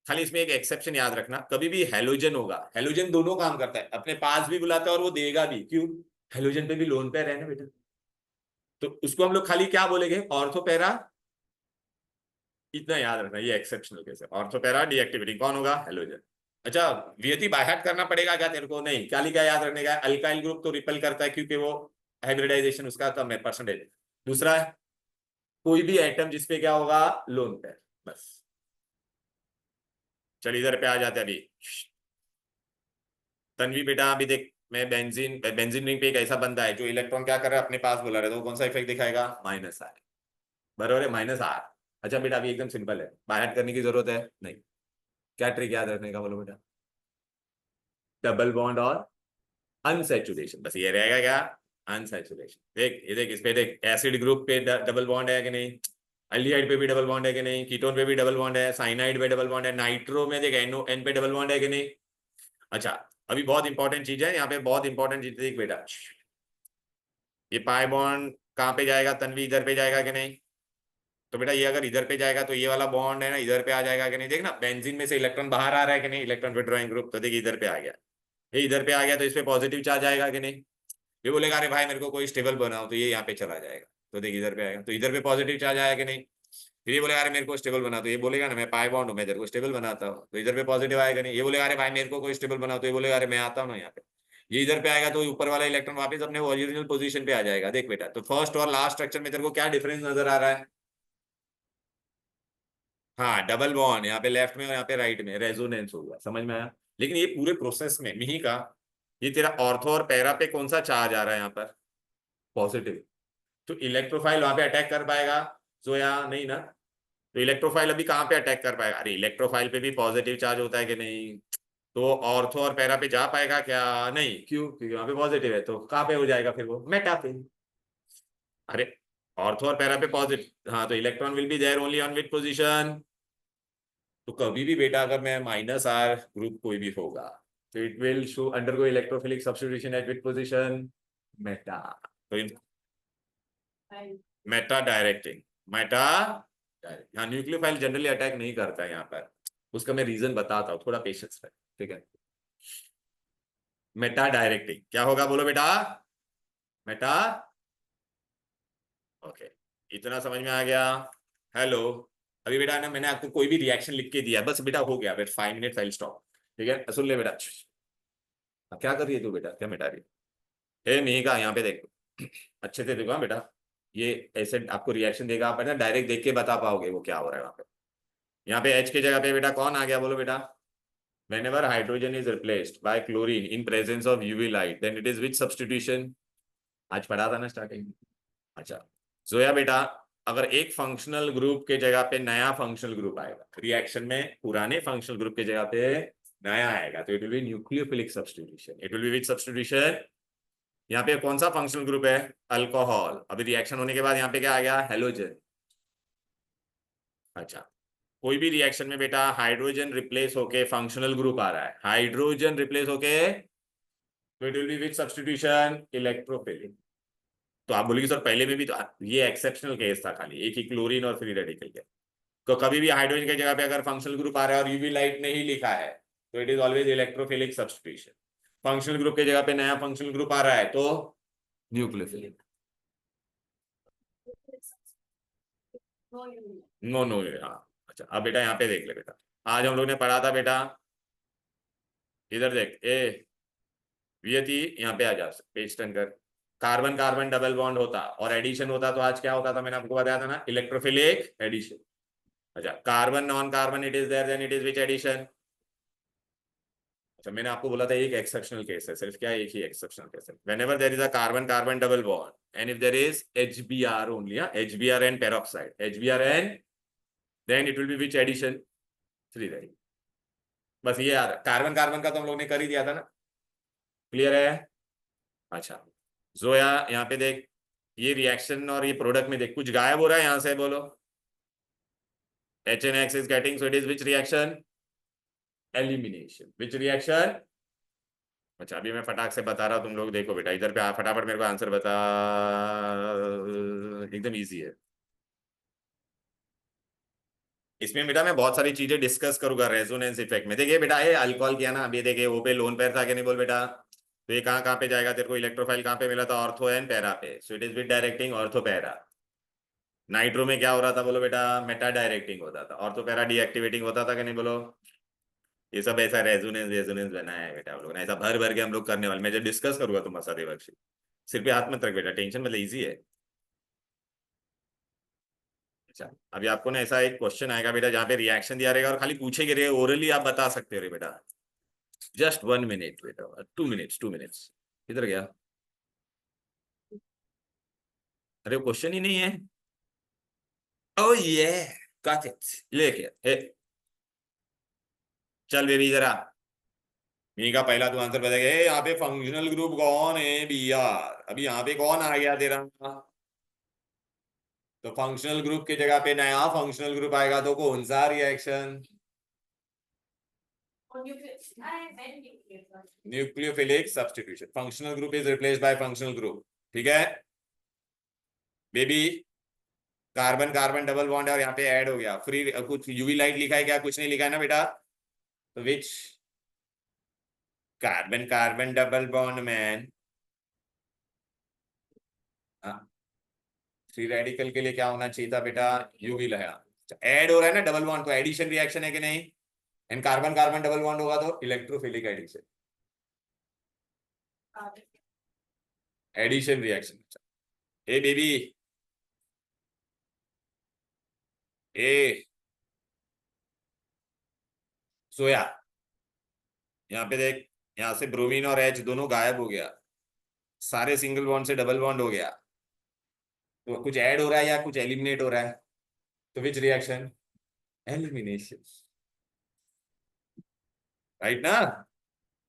खाली इसमें एक exception याद रखना, कभी भी halogen होगा. Halogen दोनों काम करता है, अपने पास भी बुलाता है और वो देगा भी. क्यों? हेलोजन पे भी लोन पे रहना बेटा. तो उसको हम लोग खाली क्या बोलेंगे? Ortho para. इतना याद रखना, ये एक्सेप्शनल केस है. ऑर्थो पैरा डीएक्टिविटी कौन होगा? हेलोजन. अच्छा, वीएटी बाय हार्ट करना पड़ेगा क्या तेरे को? नहीं. क्या लिखा याद रखने का? अल्काइल ग्रुप तो रिपेल करता है क्योंकि वो हाइब्रिडाइजेशन उसका कम है परसेंटेज. दूसरा है कोई भी एटम जिसपे क्या होगा? Lone pair. बस. चल इधर पे आ जाते हैं अभी. तन्वी बेटा अभी देख, मैं बेंजीन बेंजीन रिंग पे एक ऐसा बंदा है जो इलेक्ट्रॉन क्या कर रहा है? अपने पास बुला रहा है. तो कौन सा इफेक्ट दिखाएगा? Minus R. बराबर है, माइनस आर. अच्छा बेटा अभी एकदम सिंपल है, बाय हार्ट करने की जरूरत है नहीं. क्या ट्रिक याद रखने का? बोलो बेटा. डबल बॉन्ड और अनसैचुरेशन, बस ये रहेगा. क्या? अनसैचुरेशन. देख ये देख, इस पे देख, एसिड ग्रुप पे डबल बॉन्ड है कि नहीं? अल्डिहाइड पे भी डबल बॉन्ड है कि नहीं? कीटोन पे भी डबल बॉन्ड है. साइनाइड पे डबल बॉन्ड है. नाइट्रो में देख एनओ एन पे डबल बॉन्ड है कि नहीं? अच्छा, अभी बहुत इंपॉर्टेंट चीज है यहाँ पे, बहुत इंपॉर्टेंट चीज देख बेटा. ये पाई बॉन्ड कहाँ पे जाएगा? तन्वी इधर पे जाएगा कि नहीं? तो बेटा ये अगर इधर पे जाएगा तो ये वाला बॉन्ड है ना इधर पे आ जाएगा कि नहीं? देख ना, बेंजीन में से इलेक्ट्रॉन बाहर आ रहा है कि नहीं? Electron withdrawing group. तो देखिए इधर पे आ गया. ये इधर पे आ गया तो इस पे पॉजिटिव चार्ज आएगा कि नहीं? ये बोलेगा अरे भाई मेरे को कोई स्टेबल बनाओ, तो ये यहाँ पे चला जाएगा. तो देखिए इधर पे आएगा, तो इधर पे पॉजिटिव चार्ज आया कि नहीं? फिर ये बोलेगा अरे मेरे को स्टेबल बना, तो ये बोलेगा ना मैं पाई बॉन्ड हूँ, मैं इधर को स्टेबल बनाता हूँ. तो इधर पे पॉजिटिव आएगा नहीं? ये बोलेगा अरे भाई मेरे को कोई स्टेबल बनाओ, तो ये बोलेगा अरे मैं आता हूँ ना यहाँ पे. ये इधर पे आएगा तो ऊपर वाला इलेक्ट्रॉन वापस अपने ओरिजिनल पोजीशन पे आ जाएगा. देख बेटा, तो फर्स्ट और लास्ट स्ट्रक्चर में तेरे को क्या डिफरेंस नजर आ रहा है? हाँ, डबल बॉन्ड यहाँ पे लेफ्ट में और यहाँ पे राइट में रेजोनेंस होगा. समझ में आया? लेकिन ये पूरे प्रोसेस में मिही का, ये तेरा ऑर्थो और पैरा पे कौन सा चार्ज आ रहा है यहाँ पर? पॉजिटिव. तो इलेक्ट्रोफाइल वहां पे अटैक कर पाएगा? जो या नहीं ना. तो इलेक्ट्रोफाइल अभी कहाँ पे अटैक कर पाएगा? अरे इलेक्ट्रोफाइल पे भी पॉजिटिव चार्ज होता है कि नहीं? तो ऑर्थो और पैरा पे जा पाएगा क्या? नहीं. क्यों? क्योंकि वहां पे पॉजिटिव है. तो कहाँ पे हो जाएगा फिर? वो मेटा पे. अरे ऑर्थो और पैरा पे पॉजिटिव, हाँ, तो electron will be there only on which position? तो कभी भी बेटा अगर मैं माइनस आर ग्रुप कोई भी होगा तो it will show undergo electrophilic substitution eight which position? Meta. तो मेटा डायरेक्टिंग. Meta direct. हाँ, न्यूक्लियोफाइल जनरली अटैक नहीं करता है यहाँ पर. उसका मैं रीजन बताता हूँ, थोड़ा पेशेंस रहे. ठीक है. मेटा डायरेक्टिंग क्या होगा? बोलो बेटा. मेटा. ओके, इतना समझ में आ गया? हेलो. अभी बेटा ना मैंने आपको कोई भी रिएक्शन लिख के दिया, बस बेटा हो गया. Wait 5 minute, I stop. ठीक है, सुन ले बेटा. अब क्या कर रही है तू बेटा? क्या मिटा रही है? नहीं का यहाँ पे देख. अच्छे से देखो हाँ बेटा. ये ऐसे आपको रिएक्शन देगा, आप है ना डायरेक्ट देख के बता पाओगे वो क्या हो रहा है वहां पे. यहाँ पे H की जगह पे बेटा कौन आ गया? बोलो बेटा. Whenever hydrogen is replaced by chlorine in presence of UV light, then it is which substitution? आज पढ़ा था ना स्टार्टिंग. अच्छा जोया बेटा, अगर एक फंक्शनल ग्रुप के जगह पे नया फंक्शनल ग्रुप आएगा रिएक्शन में, पुराने फंक्शनल ग्रुप के जगह पे नया आएगा, तो it will B nucleophilic substitution. It will be which substitution? यहाँ पे कौन सा फंक्शनल ग्रुप है? अल्कोहल. अभी रिएक्शन होने के बाद यहाँ पे क्या आ गया? हेलोजन. अच्छा, कोई भी रिएक्शन में बेटा हाइड्रोजन रिप्लेस होके फंक्शनल ग्रुप आ रहा है, हाइड्रोजन रिप्लेस होके, तो it will be which substitution? Electrophilic. तो आप बोलेंगे सर पहले में भी तो ये एक्सेप्शनल केस था, खाली एक ही क्लोरीन और फ्री रेडिकल के. तो कभी भी हाइड्रोजन की जगह पे अगर फंक्शनल ग्रुप आ रहा है और यूवी लाइट नहीं लिखा है तो it is always electrophilic substitution. Functional group की जगह पे नया फंक्शनल ग्रुप आ रहा है तो न्यूक्लियोफिलिक। नो नो, हाँ अच्छा। अब बेटा यहाँ पे देख ले बेटा, आज हम लोग ने पढ़ा था बेटा, इधर देख ए वियति, यहाँ पे आ जा, पेज टर्न कर। कार्बन कार्बन डबल बॉन्ड होता और एडिशन होता तो आज क्या होता था, मैंने आपको बताया था ना, इलेक्ट्रोफिलिक एडिशन। अच्छा, carbon non carbon it is there, then it is which addition. अच्छा, मैंने आपको बोला था एक एक्सेप्शनल केस है, सिर्फ क्या एक ही एक्सेप्शनल केस है, whenever there is a carbon carbon double bond and if there is HBr only, HBr and peroxide, HBr and then it will be which addition, three ready. बस ये याद है, कार्बन कार्बन का तो हम लोग ने कर ही दिया था ना, क्लियर है। अच्छा जोया, यहाँ पे देख, ये रिएक्शन और ये प्रोडक्ट में देख कुछ गायब हो रहा है, यहां से बोलो। HNX is getting, so it is which reaction, elimination, which reaction. अच्छा अभी मैं फटाक से बता रहा हूं, तुम लोग देखो बेटा इधर पे, फटाफट मेरे को आंसर बता, एकदम इजी है। इसमें बेटा मैं बहुत सारी चीजें डिस्कस करूंगा रेजोनेंस इफेक्ट में। देखिए बेटा, ये अल्कोहल किया ना, अभी देखिए वो पे लोन पेयर था कि नहीं, बोल बेटा। तो ये कहाँ पे जाएगा, तेरे को इलेक्ट्रोफाइल कहाँ पे मिला था, ऑर्थो एंड पैरा पे, सो it is with directing ortho para. Nitro में क्या हो रहा था, बोलो बेटा, मेटा डायरेक्टिंग होता था, ऑर्थो पैरा डीएक्टिवेटिंग होता था कि नहीं, बोलो। ये सब ऐसा रेजोनेंस रेजोनेंस बनाया है बेटा हम लोग ने, ऐसा भर भर के हम लोग करने वाले, मैं जब डिस्कस करूंगा तुम्हारे साथ वर्कशीट, सिर पे हाथ मत रख बेटा, टेंशन मतलब इजी है। अच्छा अभी आपको ना ऐसा एक क्वेश्चन आएगा बेटा, जहाँ पे रिएक्शन दिया रहेगा और खाली पूछे गिरे, ओरली आप बता सकते हो रे बेटा। जस्ट 1 मिनट बेटा, 2 मिनट्स, 2 मिनट्स। किधर गया, अरे क्वेश्चन ही नहीं है। ओ ये गॉट इट, लेके ए, चल बेबी जरा, मी का पहला तू आंसर बताएगा, यहाँ पे फंक्शनल ग्रुप कौन है बी यार, अभी यहाँ पे कौन आ गया तेरा। तो फंक्शनल ग्रुप की जगह पे नया फंक्शनल ग्रुप आएगा तो कौन सा reaction, nucleophilic substitution. Functional group is replaced by functional group, ठीक है baby. Carbon carbon double bond और यहाँ पे ऐड हो गया, फ्री कुछ यूवी लाइट लिखा है क्या, कुछ नहीं लिखा है ना बेटा, तो which carbon carbon double bond man, free radical के लिए क्या होना चाहिए था बेटा, यूवी लाइट। ऐड हो रहा है ना डबल बॉन्ड, तो एडिशन रिएक्शन है कि नहीं, and carbon carbon double bond होगा तो इलेक्ट्रोफिलिक एडिशन, एडिशन रिएक्शन। ए बेबी ए सोया, यहाँ पे देख, यहाँ से ब्रोमीन और एच दोनों गायब हो गया, सारे सिंगल बॉन्ड से डबल बॉन्ड हो गया, तो कुछ ऐड हो रहा है या कुछ एलिमिनेट हो रहा है, तो विच रिएक्शन, एलिमिनेशन, राइट ना।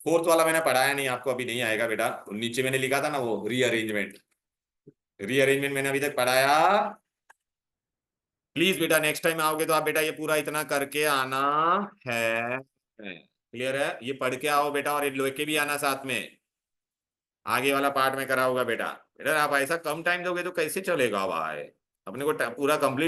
फोर्थ वाला मैंने पढ़ाया नहीं आपको, अभी नहीं आएगा बेटा, नीचे मैंने लिखा था ना वो रीअरेंजमेंट, रीअरेंजमेंट मैंने अभी तक पढ़ाया। प्लीज बेटा नेक्स्ट टाइम आओगे तो आप बेटा ये पूरा इतना करके आना है, क्लियर है, ये पढ़ के आओ बेटा, और ये लेके भी आना साथ में, आगे वाला पार्ट में करा होगा बेटा। बेटा आप ऐसा कम टाइम दोगे तो कैसे चलेगा भाई, अपने को पूरा कंप्लीट